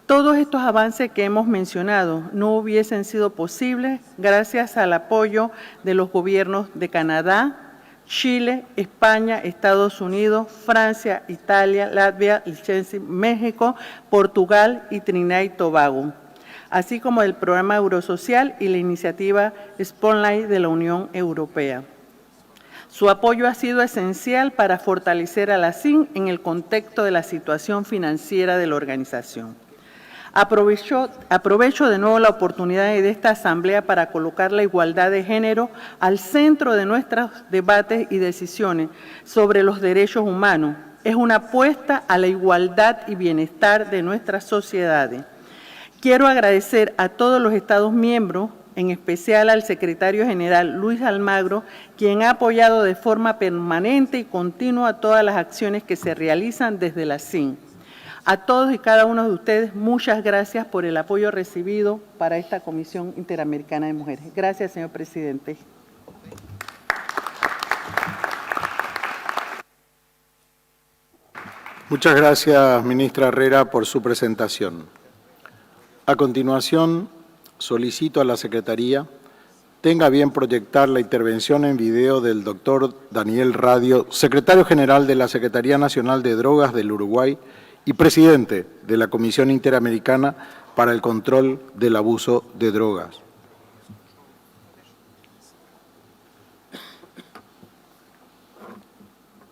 Todos estos avances que hemos mencionado no hubiesen sido posibles gracias al apoyo de los gobiernos de Canadá, Chile, España, Estados Unidos, Francia, Italia, Latvia, Liechtenstein, México, Portugal y Trinidad y Tobago, así como del Programa Eurosocial y la iniciativa Spotlight de la Unión Europea. Su apoyo ha sido esencial para fortalecer a la CIN en el contexto de la situación financiera de la organización. Aprovecho de nuevo la oportunidad de esta Asamblea para colocar la igualdad de género al centro de nuestros debates y decisiones sobre los derechos humanos. Es una apuesta a la igualdad y bienestar de nuestras sociedades. Quiero agradecer a todos los Estados miembros, en especial al secretario general Luis Almagro, quien ha apoyado de forma permanente y continua todas las acciones que se realizan desde la CIN. A todos y cada uno de ustedes, muchas gracias por el apoyo recibido para esta Comisión Interamericana de Mujeres. Gracias, señor presidente. Muchas gracias, ministra Herrera, por su presentación. A continuación, solicito a la Secretaría tenga bien proyectar la intervención en video del doctor Daniel Radio, secretario general de la Secretaría Nacional de Drogas del Uruguay y presidente de la Comisión Interamericana para el Control del Abuso de Drogas.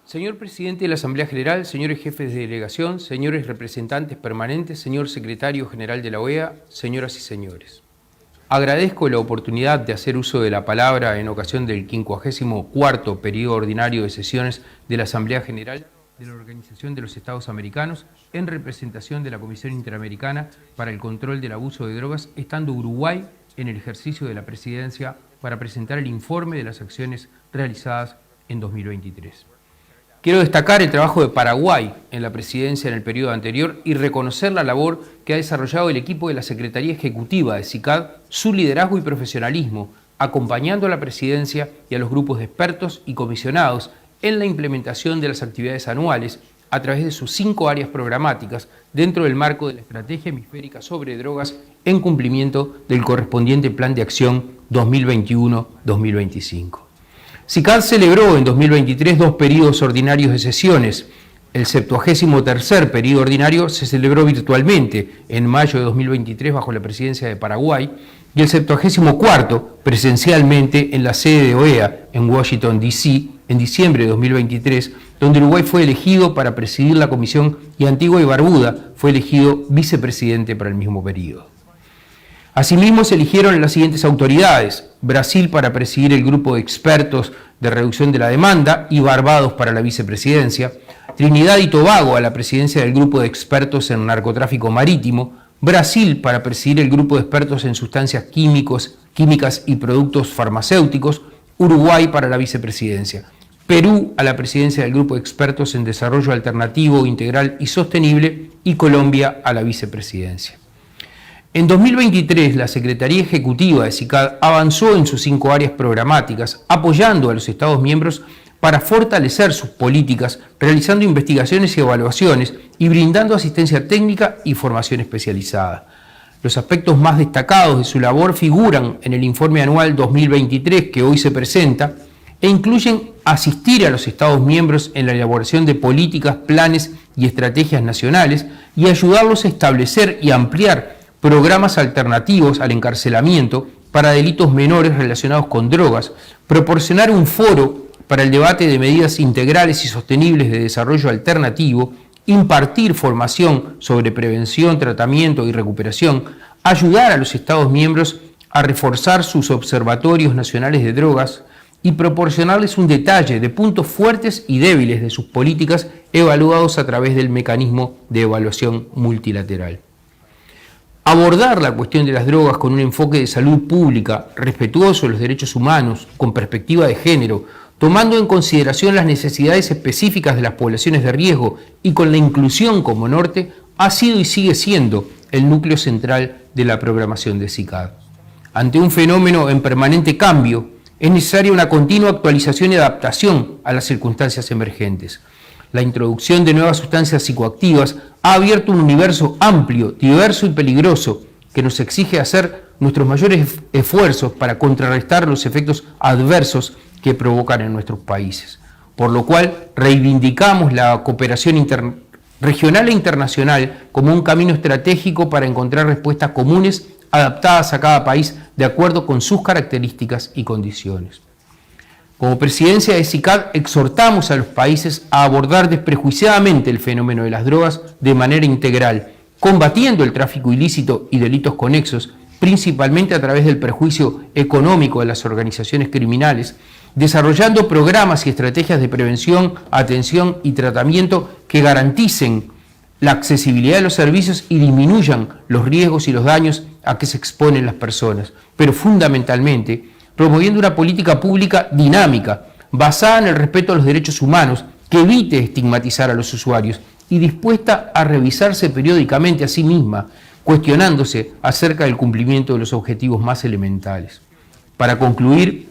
Señor presidente de la Asamblea General, señores jefes de delegación, señores representantes permanentes, señor secretario general de la OEA, señoras y señores. Agradezco la oportunidad de hacer uso de la palabra en ocasión del 54º periodo ordinario de sesiones de la Asamblea General de la Organización de los Estados Americanos en representación de la Comisión Interamericana para el Control del Abuso de Drogas, estando Uruguay en el ejercicio de la presidencia para presentar el informe de las acciones realizadas en 2023. Quiero destacar el trabajo de Paraguay en la presidencia en el periodo anterior y reconocer la labor que ha desarrollado el equipo de la Secretaría Ejecutiva de SICAD, su liderazgo y profesionalismo, acompañando a la presidencia y a los grupos de expertos y comisionados en la implementación de las actividades anuales a través de sus 5 áreas programáticas dentro del marco de la Estrategia Hemisférica sobre Drogas en cumplimiento del correspondiente Plan de Acción 2021-2025. SICAD celebró en 2023 2 períodos ordinarios de sesiones. El 73º período ordinario se celebró virtualmente en mayo de 2023 bajo la presidencia de Paraguay, y el 74º presencialmente en la sede de OEA en Washington, D.C., en diciembre de 2023, donde Uruguay fue elegido para presidir la comisión y Antigua y Barbuda fue elegido vicepresidente para el mismo periodo. Asimismo, se eligieron las siguientes autoridades: Brasil para presidir el grupo de expertos de reducción de la demanda y Barbados para la vicepresidencia, Trinidad y Tobago a la presidencia del grupo de expertos en narcotráfico marítimo, Brasil para presidir el grupo de expertos en sustancias químicas y productos farmacéuticos, Uruguay para la vicepresidencia, Perú a la presidencia del grupo de expertos en desarrollo alternativo, integral y sostenible y Colombia a la vicepresidencia. En 2023, la Secretaría Ejecutiva de SICAD avanzó en sus 5 áreas programáticas, apoyando a los Estados miembros para fortalecer sus políticas, realizando investigaciones y evaluaciones y brindando asistencia técnica y formación especializada. Los aspectos más destacados de su labor figuran en el informe anual 2023 que hoy se presenta e incluyen asistir a los Estados miembros en la elaboración de políticas, planes y estrategias nacionales y ayudarlos a establecer y ampliar programas alternativos al encarcelamiento para delitos menores relacionados con drogas, proporcionar un foro para el debate de medidas integrales y sostenibles de desarrollo alternativo, impartir formación sobre prevención, tratamiento y recuperación, ayudar a los Estados miembros a reforzar sus observatorios nacionales de drogas y proporcionarles un detalle de puntos fuertes y débiles de sus políticas evaluados a través del mecanismo de evaluación multilateral. Abordar la cuestión de las drogas con un enfoque de salud pública, respetuoso de los derechos humanos, con perspectiva de género, tomando en consideración las necesidades específicas de las poblaciones de riesgo y con la inclusión como norte, ha sido y sigue siendo el núcleo central de la programación de SICAD. Ante un fenómeno en permanente cambio, es necesaria una continua actualización y adaptación a las circunstancias emergentes. La introducción de nuevas sustancias psicoactivas ha abierto un universo amplio, diverso y peligroso que nos exige hacer nuestros mayores esfuerzos para contrarrestar los efectos adversos que provocan en nuestros países. Por lo cual, reivindicamos la cooperación regional e internacional como un camino estratégico para encontrar respuestas comunes adaptadas a cada país de acuerdo con sus características y condiciones. Como presidencia de SICAD, exhortamos a los países a abordar desprejuiciadamente el fenómeno de las drogas de manera integral, combatiendo el tráfico ilícito y delitos conexos, principalmente a través del perjuicio económico de las organizaciones criminales, desarrollando programas y estrategias de prevención, atención y tratamiento que garanticen la accesibilidad de los servicios y disminuyan los riesgos y los daños a que se exponen las personas, pero fundamentalmente promoviendo una política pública dinámica, basada en el respeto a los derechos humanos, que evite estigmatizar a los usuarios y dispuesta a revisarse periódicamente a sí misma, cuestionándose acerca del cumplimiento de los objetivos más elementales. Para concluir,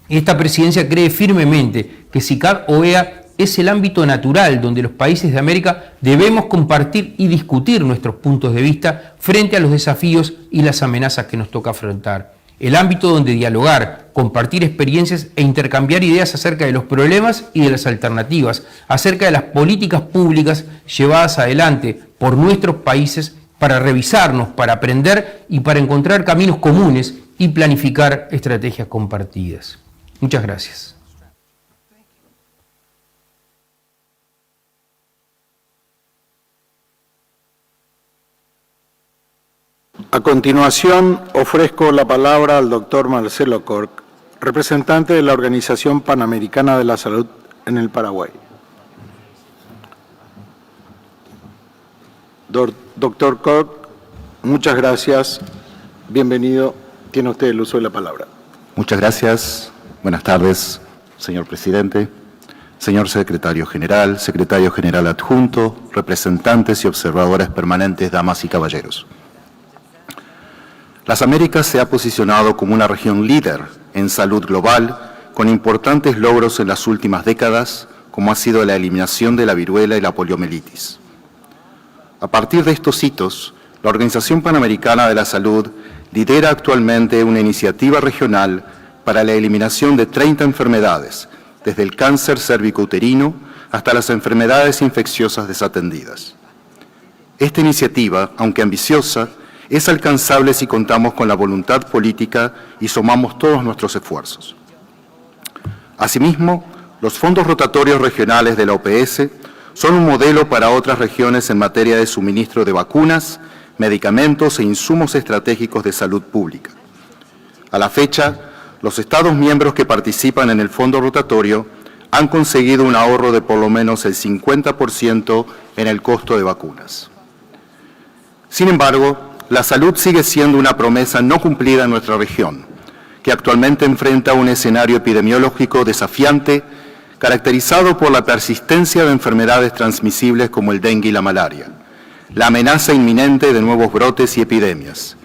esta presidencia cree firmemente que SICAD-OEA es el ámbito natural donde los países de América debemos compartir y discutir nuestros puntos de vista frente a los desafíos y las amenazas que nos toca afrontar. El ámbito donde dialogar, compartir experiencias e intercambiar ideas acerca de los problemas y de las alternativas, acerca de las políticas públicas llevadas adelante por nuestros países para revisarnos, para aprender y para encontrar caminos comunes y planificar estrategias compartidas. Muchas gracias. A continuación, ofrezco la palabra al doctor Marcelo Corc, representante de la Organización Panamericana de la Salud en el Paraguay. Doctor Corc, muchas gracias. Bienvenido. Tiene usted el uso de la palabra. Muchas gracias. Buenas tardes, señor presidente, señor secretario general adjunto, representantes y observadores permanentes, damas y caballeros. Las Américas se ha posicionado como una región líder en salud global, con importantes logros en las últimas décadas, como ha sido la eliminación de la viruela y la poliomielitis. A partir de estos hitos, la Organización Panamericana de la Salud lidera actualmente una iniciativa regional para la eliminación de 30 enfermedades, desde el cáncer cérvico-uterino hasta las enfermedades infecciosas desatendidas. Esta iniciativa, aunque ambiciosa, es alcanzable si contamos con la voluntad política y sumamos todos nuestros esfuerzos. Asimismo, los fondos rotatorios regionales de la OPS son un modelo para otras regiones en materia de suministro de vacunas, medicamentos e insumos estratégicos de salud pública. A la fecha, los Estados miembros que participan en el fondo rotatorio han conseguido un ahorro de por lo menos el 50% en el costo de vacunas. Sin embargo, la salud sigue siendo una promesa no cumplida en nuestra región, que actualmente enfrenta un escenario epidemiológico desafiante, caracterizado por la persistencia de enfermedades transmisibles como el dengue y la malaria, la amenaza inminente de nuevos brotes y epidemias,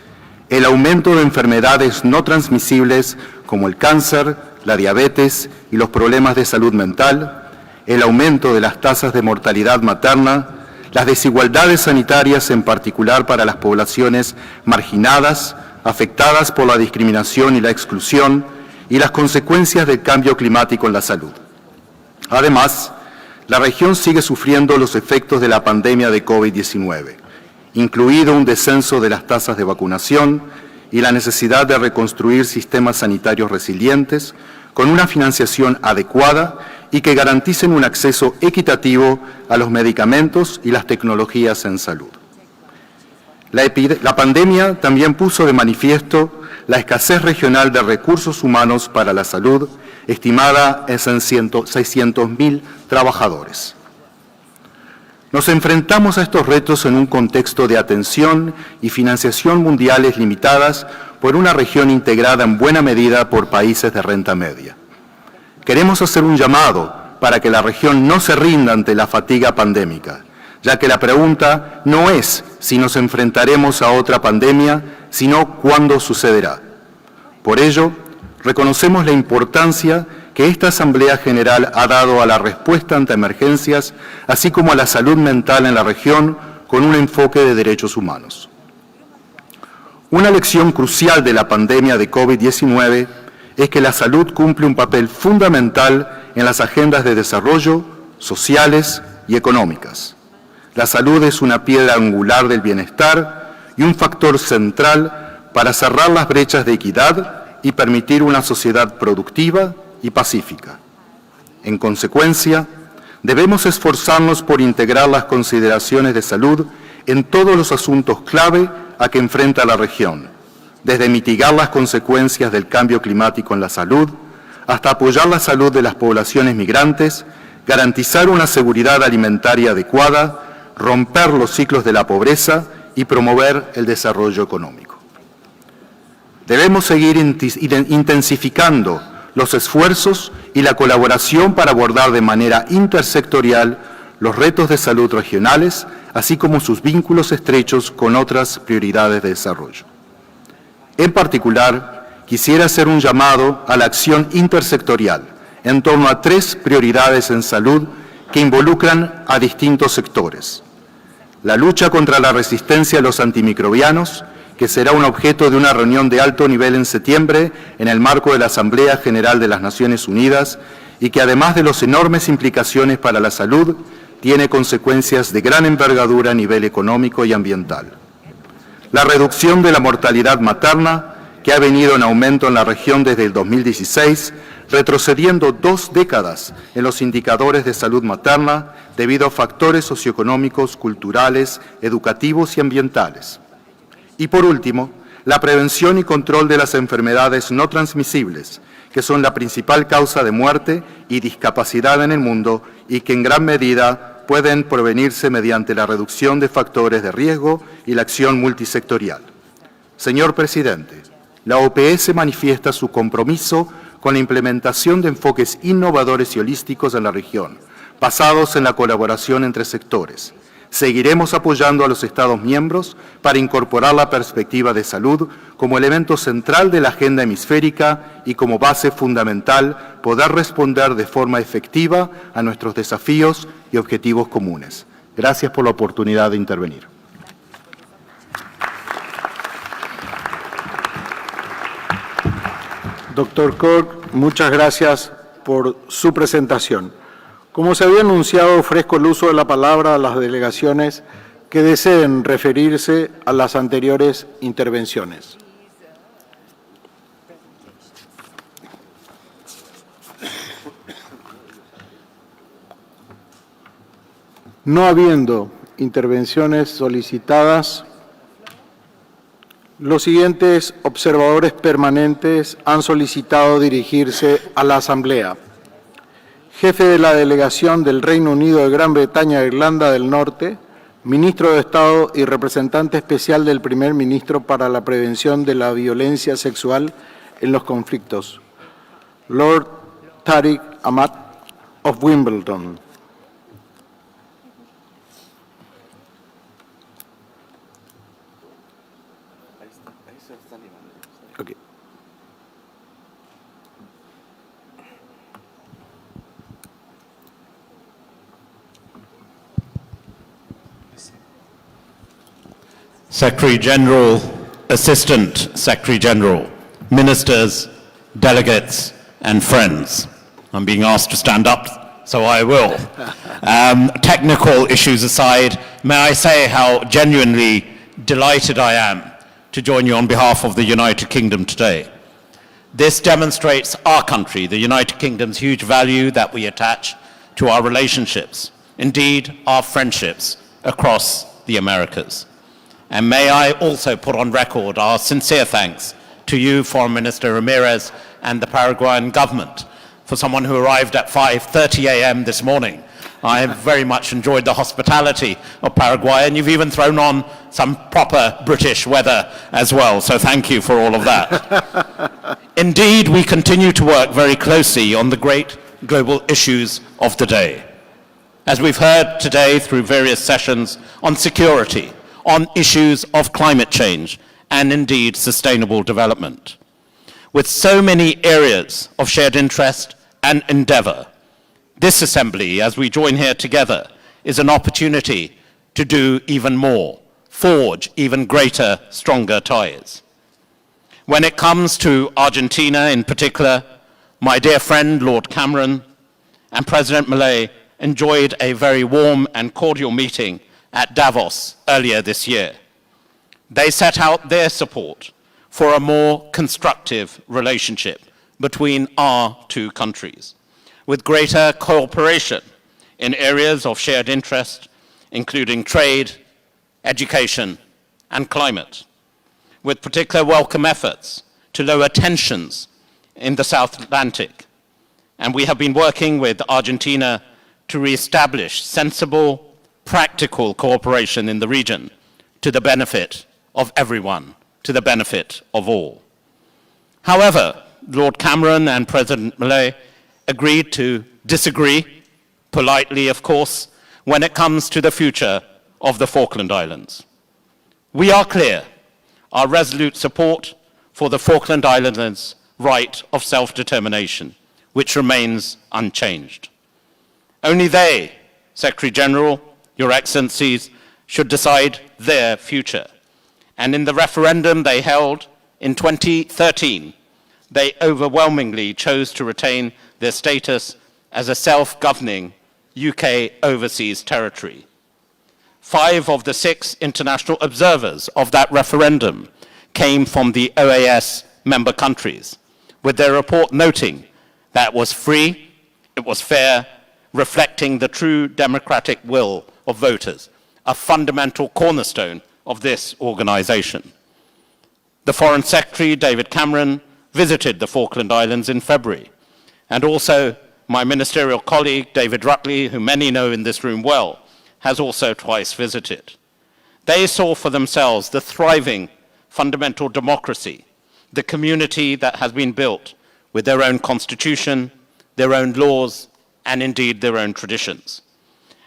el aumento de enfermedades no transmisibles como el cáncer, la diabetes y los problemas de salud mental, el aumento de las tasas de mortalidad materna, las desigualdades sanitarias en particular para las poblaciones marginadas, afectadas por la discriminación y la exclusión, y las consecuencias del cambio climático en la salud. Además, la región sigue sufriendo los efectos de la pandemia de COVID-19, incluido un descenso de las tasas de vacunación y la necesidad de reconstruir sistemas sanitarios resilientes con una financiación adecuada y que garanticen un acceso equitativo a los medicamentos y las tecnologías en salud. La pandemia también puso de manifiesto la escasez regional de recursos humanos para la salud, estimada en 600.000 trabajadores. Nos enfrentamos a estos retos en un contexto de atención y financiación mundiales limitadas por una región integrada en buena medida por países de renta media. Queremos hacer un llamado para que la región no se rinda ante la fatiga pandémica, ya que la pregunta no es si nos enfrentaremos a otra pandemia, sino cuándo sucederá. Por ello, reconocemos la importancia que esta Asamblea General ha dado a la respuesta ante emergencias, así como a la salud mental en la región, con un enfoque de derechos humanos. Una lección crucial de la pandemia de COVID-19 es que la salud cumple un papel fundamental en las agendas de desarrollo, sociales y económicas. La salud es una piedra angular del bienestar y un factor central para cerrar las brechas de equidad y permitir una sociedad productiva y pacífica. En consecuencia, debemos esforzarnos por integrar las consideraciones de salud en todos los asuntos clave a que enfrenta la región, desde mitigar las consecuencias del cambio climático en la salud, hasta apoyar la salud de las poblaciones migrantes, garantizar una seguridad alimentaria adecuada, romper los ciclos de la pobreza y promover el desarrollo económico. Debemos seguir intensificando los esfuerzos y la colaboración para abordar de manera intersectorial los retos de salud regionales, así como sus vínculos estrechos con otras prioridades de desarrollo. En particular, quisiera hacer un llamado a la acción intersectorial en torno a 3 prioridades en salud que involucran a distintos sectores. La lucha contra la resistencia a los antimicrobianos, que será un objeto de una reunión de alto nivel en septiembre en el marco de la Asamblea General de las Naciones Unidas y que además de las enormes implicaciones para la salud, tiene consecuencias de gran envergadura a nivel económico y ambiental. La reducción de la mortalidad materna, que ha venido en aumento en la región desde el 2016, retrocediendo 2 décadas en los indicadores de salud materna debido a factores socioeconómicos, culturales, educativos y ambientales. Y por último, la prevención y control de las enfermedades no transmisibles, que son la principal causa de muerte y discapacidad en el mundo y que en gran medida pueden prevenirse mediante la reducción de factores de riesgo y la acción multisectorial. Señor Presidente, la OPS manifiesta su compromiso con la implementación de enfoques innovadores y holísticos en la región, basados en la colaboración entre sectores. Seguiremos apoyando a los Estados miembros para incorporar la perspectiva de salud como elemento central de la agenda hemisférica y como base fundamental poder responder de forma efectiva a nuestros desafíos y objetivos comunes. Gracias por la oportunidad de intervenir. Doctor Kirk, muchas gracias por su presentación. Como se había anunciado, ofrezco el uso de la palabra a las delegaciones que deseen referirse a las anteriores intervenciones. No habiendo intervenciones solicitadas, los siguientes observadores permanentes han solicitado dirigirse a la Asamblea. Jefe de la Delegación del Reino Unido de Gran Bretaña e Irlanda del Norte, Ministro de Estado y representante especial del Primer Ministro para la prevención de la violencia sexual en los conflictos, Lord Tariq Ahmad of Wimbledon. Okay. Secretary General, Assistant Secretary General, Ministers, delegates, and friends. I'm being asked to stand up, so I will. Technical issues aside, may I say how genuinely delighted I am to join you on behalf of the United Kingdom today. This demonstrates our country, the United Kingdom's huge value that we attach to our relationships, indeed our friendships across the Americas. And may I also put on record our sincere thanks to you, Foreign Minister Ramirez, and the Paraguayan government for someone who arrived at 5:30 a.m. this morning. I have very much enjoyed the hospitality of Paraguay, and you've even thrown on some proper British weather as well, so thank you for all of that. Indeed, we continue to work very closely on the great global issues of the day. As we've heard today through various sessions on security, on issues of climate change, and indeed sustainable development. With so many areas of shared interest and endeavour, this Assembly, as we join here together, is an opportunity to do even more, forge even greater, stronger ties. When it comes to Argentina in particular, my dear friend Lord Cameron and President Milei enjoyed a very warm and cordial meeting at Davos earlier this year. They set out their support for a more constructive relationship between our two countries, with greater cooperation in areas of shared interest, including trade, education, and climate, with particular welcome efforts to lower tensions in the South Atlantic. And we have been working with Argentina to re-establish sensible, practical cooperation in the region to the benefit of everyone, to the benefit of all. However, Lord Cameron and President Milei agreed to disagree, politely of course, when it comes to the future of the Falkland Islands. We are clear, our resolute support for the Falkland Islands' right of self-determination, which remains unchanged. Only they, Secretary General, Your Excellencies, should decide their future. And in the referendum they held in 2013, they overwhelmingly chose to retain their status as a self-governing UK overseas territory. 5 of the 6 international observers of that referendum came from the OAS member countries, with their report noting that it was free, it was fair, reflecting the true democratic will of voters, a fundamental cornerstone of this organisation. The Foreign Secretary, David Cameron, visited the Falkland Islands in February, and also my ministerial colleague, David Rutley, who many know in this room well, has also twice visited. They saw for themselves the thriving fundamental democracy, the community that has been built with their own constitution, their own laws, and indeed their own traditions.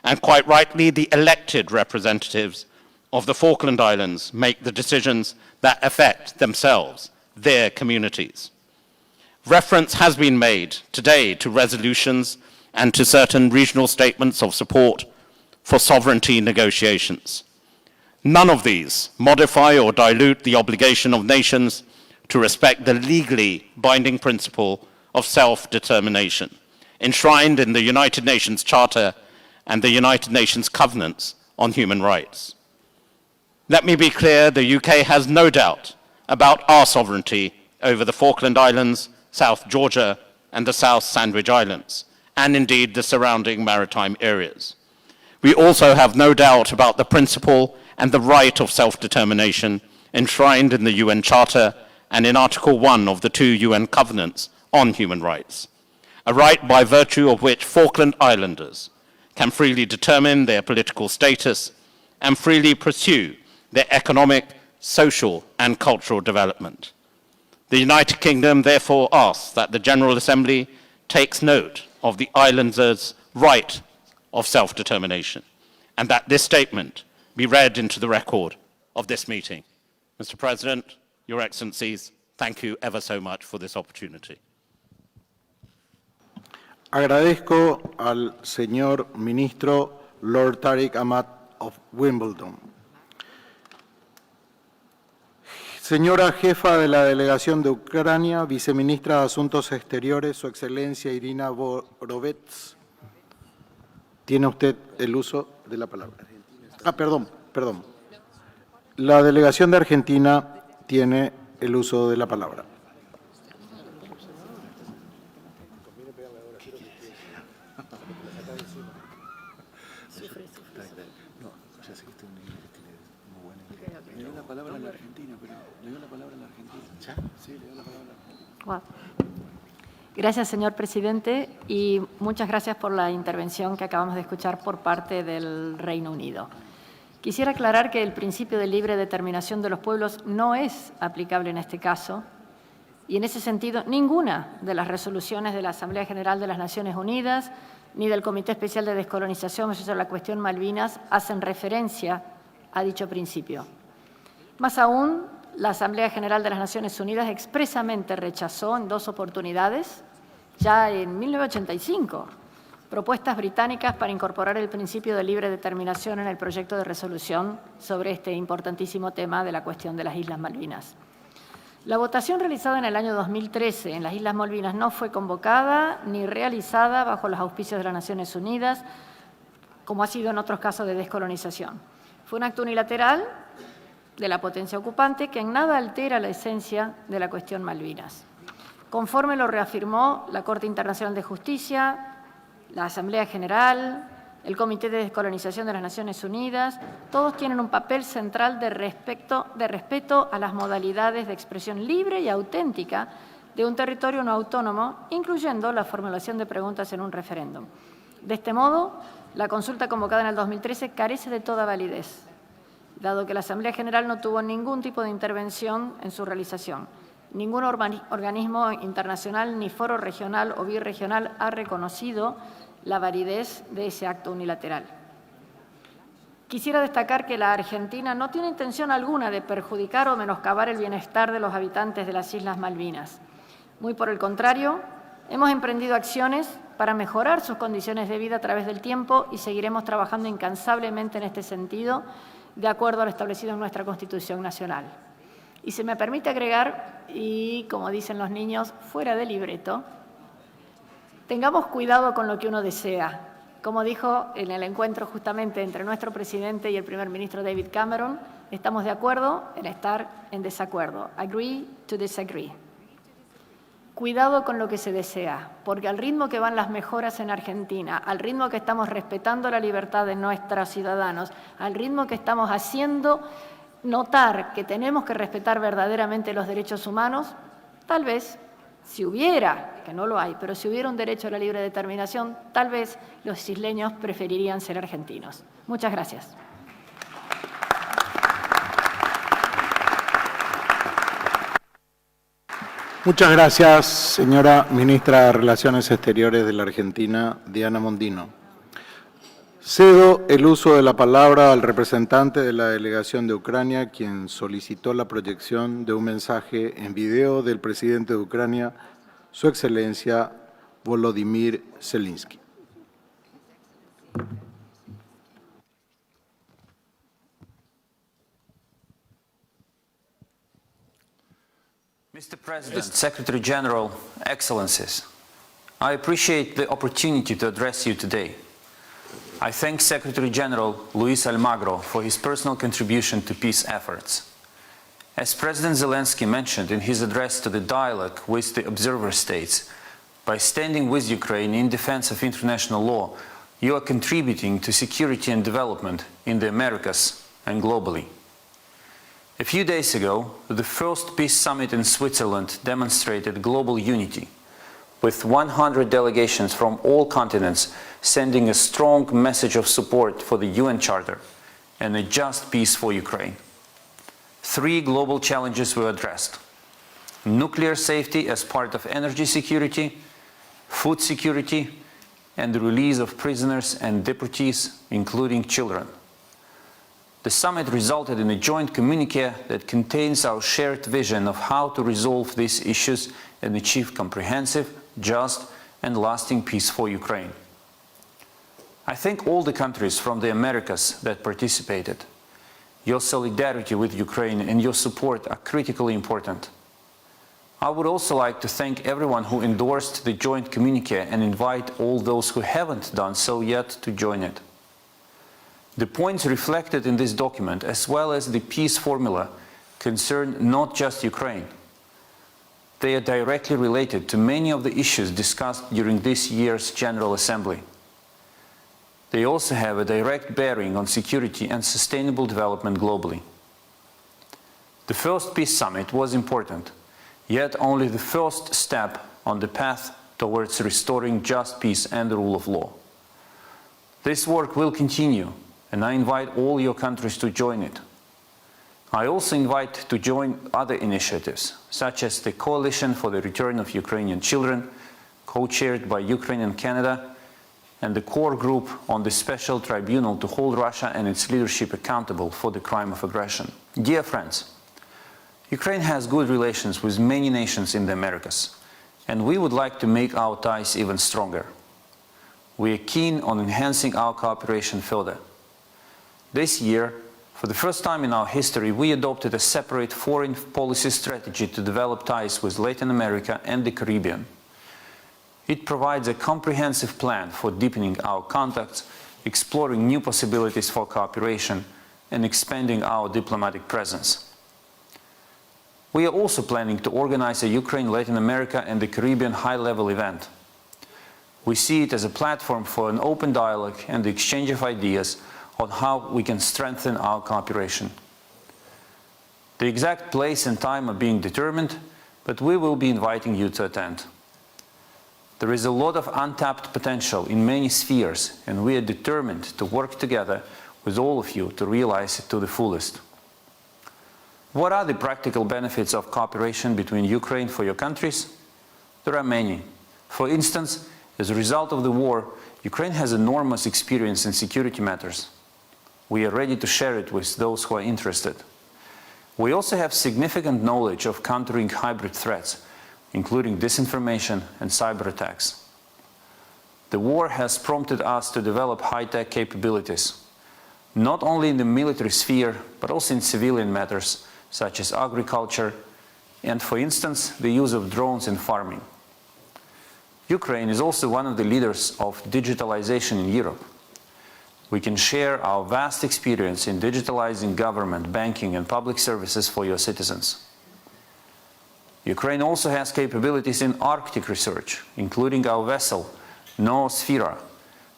And quite rightly, the elected representatives of the Falkland Islands make the decisions that affect themselves, their communities. Reference has been made today to resolutions and to certain regional statements of support for sovereignty negotiations. None of these modify or dilute the obligation of nations to respect the legally binding principle of self-determination, enshrined in the United Nations Charter and the United Nations Covenants on Human Rights. Let me be clear, the UK has no doubt about our sovereignty over the Falkland Islands, South Georgia, and the South Sandwich Islands, and indeed the surrounding maritime areas. We also have no doubt about the principle and the right of self-determination enshrined in the UN Charter and in Article 1 of the 2 UN Covenants on Human Rights, a right by virtue of which Falkland Islanders can freely determine their political status and freely pursue their economic, social, and cultural development. The United Kingdom therefore asks that the General Assembly takes note of the islanders' right of self-determination, and that this statement be read into the record of this meeting. Mr. President, Your Excellencies, thank you ever so much for this opportunity. Agradezco al señor ministro Lord Tariq Ahmad of Wimbledon. Señora jefa de la delegación de Ucrania, viceministra de Asuntos Exteriores, Su Excelencia Irina Borovets, tiene usted el uso de la palabra. Perdón. La delegación de Argentina tiene el uso de la palabra. Gracias, señor presidente, y muchas gracias por la intervención que acabamos de escuchar por parte del Reino Unido. Quisiera aclarar que el principio de libre determinación de los pueblos no es aplicable en este caso, y en ese sentido ninguna de las resoluciones de la Asamblea General de las Naciones Unidas ni del Comité Especial de Descolonización sobre la cuestión Malvinas hacen referencia a dicho principio. Más aún, la Asamblea General de las Naciones Unidas expresamente rechazó en 2 oportunidades, ya en 1985, propuestas británicas para incorporar el principio de libre determinación en el proyecto de resolución sobre este importantísimo tema de la cuestión de las Islas Malvinas. La votación realizada en el año 2013 en las Islas Malvinas no fue convocada ni realizada bajo los auspicios de las Naciones Unidas, como ha sido en otros casos de descolonización. Fue un acto unilateral de la potencia ocupante que en nada altera la esencia de la cuestión Malvinas. Conforme lo reafirmó la Corte Internacional de Justicia, la Asamblea General, el Comité de Descolonización de las Naciones Unidas, todos tienen un papel central de respeto a las modalidades de expresión libre y auténtica de un territorio no autónomo, incluyendo la formulación de preguntas en un referéndum. De este modo, la consulta convocada en el 2013 carece de toda validez, dado que la Asamblea General no tuvo ningún tipo de intervención en su realización. Ningún organismo internacional ni foro regional o birregional ha reconocido la validez de ese acto unilateral. Quisiera destacar que la Argentina no tiene intención alguna de perjudicar o menoscabar el bienestar de los habitantes de las Islas Malvinas. Muy por el contrario, hemos emprendido acciones para mejorar sus condiciones de vida a través del tiempo y seguiremos trabajando incansablemente en este sentido, de acuerdo a lo establecido en nuestra Constitución Nacional. Y se me permite agregar, y como dicen los niños, fuera de libreto, tengamos cuidado con lo que uno desea. Como dijo en el encuentro justamente entre nuestro presidente y el primer ministro David Cameron, estamos de acuerdo en estar en desacuerdo. Agree to disagree. Cuidado con lo que se desea, porque al ritmo que van las mejoras en Argentina, al ritmo que estamos respetando la libertad de nuestros ciudadanos, al ritmo que estamos haciendo notar que tenemos que respetar verdaderamente los derechos humanos, tal vez, si hubiera, que no lo hay, pero si hubiera un derecho a la libre determinación, tal vez los isleños preferirían ser argentinos. Muchas gracias. Muchas gracias, señora ministra de Relaciones Exteriores de la Argentina, Diana Mondino. Cedo el uso de la palabra al representante de la delegación de Ucrania, quien solicitó la proyección de un mensaje en video del presidente de Ucrania, Su Excelencia Volodymyr Zelensky. Mr. President, Secretary General, Excellencies, I appreciate the opportunity to address you today. I thank Secretary General Luis Almagro for his personal contribution to peace efforts. As President Zelensky mentioned in his address to the dialogue with the observer states, by standing with Ukraine in defense of international law, you are contributing to security and development in the Americas and globally. A few days ago, the first peace summit in Switzerland demonstrated global unity, with 100 delegations from all continents sending a strong message of support for the UN Charter and a just peace for Ukraine. 3 global challenges were addressed: nuclear safety as part of energy security, food security, and the release of prisoners and deportees, including children. The summit resulted in a joint communiqué that contains our shared vision of how to resolve these issues and achieve comprehensive, just, and lasting peace for Ukraine. I thank all the countries from the Americas that participated. Your solidarity with Ukraine and your support are critically important. I would also like to thank everyone who endorsed the joint communiqué and invite all those who haven't done so yet to join it. The points reflected in this document, as well as the peace formula, concern not just Ukraine. They are directly related to many of the issues discussed during this year's General Assembly. They also have a direct bearing on security and sustainable development globally. The first peace summit was important, yet only the first step on the path towards restoring just peace and the rule of law. This work will continue, and I invite all your countries to join it. I also invite to join other initiatives, such as the Coalition for the Return of Ukrainian Children, co-chaired by Ukraine and Canada, and the core group on the special tribunal to hold Russia and its leadership accountable for the crime of aggression. Dear friends, Ukraine has good relations with many nations in the Americas, and we would like to make our ties even stronger. We are keen on enhancing our cooperation further. This year, for the first time in our history, we adopted a separate foreign policy strategy to develop ties with Latin America and the Caribbean. It provides a comprehensive plan for deepening our contacts, exploring new possibilities for cooperation, and expanding our diplomatic presence. We are also planning to organize a Ukraine, Latin America, and the Caribbean high-level event. We see it as a platform for an open dialogue and the exchange of ideas on how we can strengthen our cooperation. The exact place and time are being determined, but we will be inviting you to attend. There is a lot of untapped potential in many spheres, and we are determined to work together with all of you to realize it to the fullest. What are the practical benefits of cooperation between Ukraine for your countries? There are many. For instance, as a result of the war, Ukraine has enormous experience in security matters. We are ready to share it with those who are interested. We also have significant knowledge of countering hybrid threats, including disinformation and cyber attacks. The war has prompted us to develop high-tech capabilities, not only in the military sphere, but also in civilian matters, such as agriculture, and, for instance, the use of drones in farming. Ukraine is also one of the leaders of digitalization in Europe. We can share our vast experience in digitalizing government, banking, and public services for your citizens. Ukraine also has capabilities in Arctic research, including our vessel, Noosfera,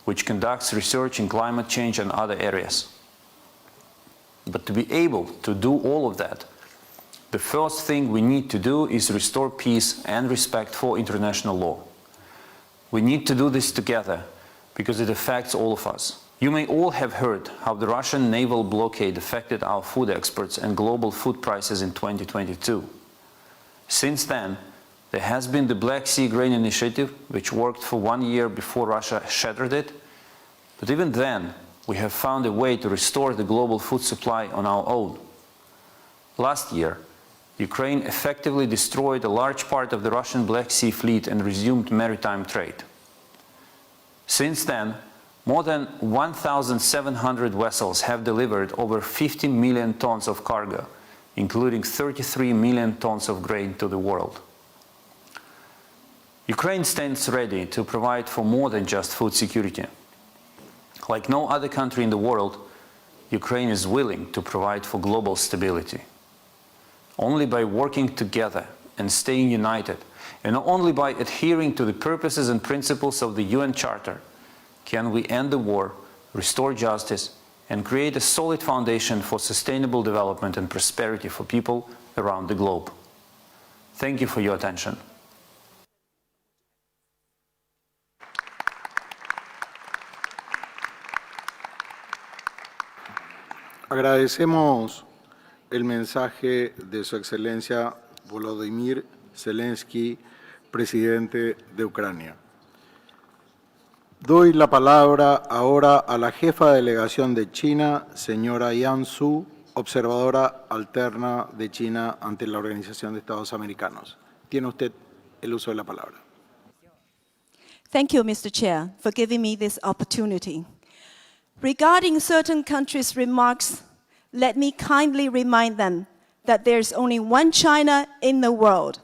which conducts research in climate change and other areas. But to be able to do all of that, the first thing we need to do is restore peace and respect for international law. We need to do this together because it affects all of us. You may all have heard how the Russian naval blockade affected our food exports and global food prices in 2022. Since then, there has been the Black Sea Grain Initiative, which worked for 1 year before Russia shattered it. But even then, we have found a way to restore the global food supply on our own. Last year, Ukraine effectively destroyed a large part of the Russian Black Sea fleet and resumed maritime trade. Since then, more than 1,700 vessels have delivered over 50 million tons of cargo, including 33 million tons of grain to the world. Ukraine stands ready to provide for more than just food security. Like no other country in the world, Ukraine is willing to provide for global stability. Only by working together and staying united, and only by adhering to the purposes and principles of the UN Charter, can we end the war, restore justice, and create a solid foundation for sustainable development and prosperity for people around the globe. Thank you for your attention. Agradecemos el mensaje de Su Excelencia Volodymyr Zelensky, presidente de Ucrania. Doy la palabra ahora a la jefa de delegación de China, señora Yan Su, observadora alterna de China ante la Organización de Estados Americanos. Tiene usted el uso de la palabra. Thank you, Mr. Chair, for giving me this opportunity. Regarding certain countries' remarks, let me kindly remind them that there's only one China in the world,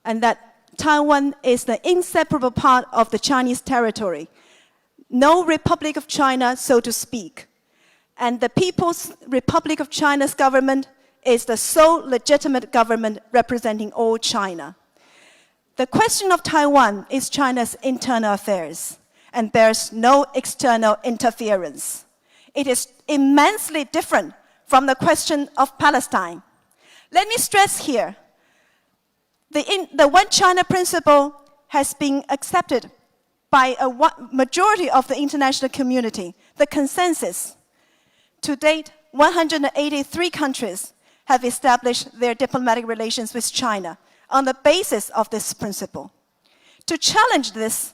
and that Taiwan is the inseparable part of the Chinese territory. No Republic of China, so to speak. And the People's Republic of China's government is the sole legitimate government representing all China. The question of Taiwan is China's internal affairs and bears no external interference. It is immensely different from the question of Palestine. Let me stress here, the One China principle has been accepted by a majority of the international community, the consensus. To date, 183 countries have established their diplomatic relations with China on the basis of this principle. To challenge this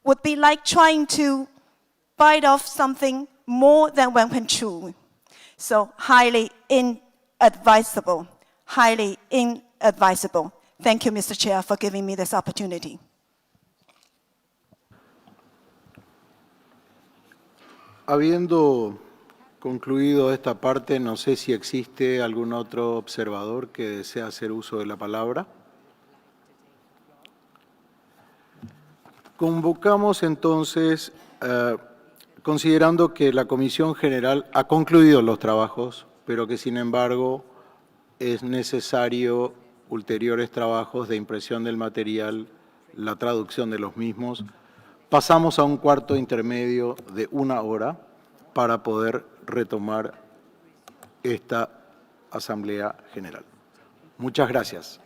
would be like trying to bite off something more than one can chew. So highly inadvisable, highly inadvisable. Thank you, Mr. Chair, for giving me this opportunity. Habiendo concluido esta parte, no sé si existe algún otro observador que desea hacer uso de la palabra. Convocamos entonces, considerando que la Comisión General ha concluido los trabajos, pero que sin embargo es necesario ulteriores trabajos de impresión del material, la traducción de los mismos, pasamos a un cuarto intermedio de 1 hora para poder retomar esta Asamblea General. Muchas gracias.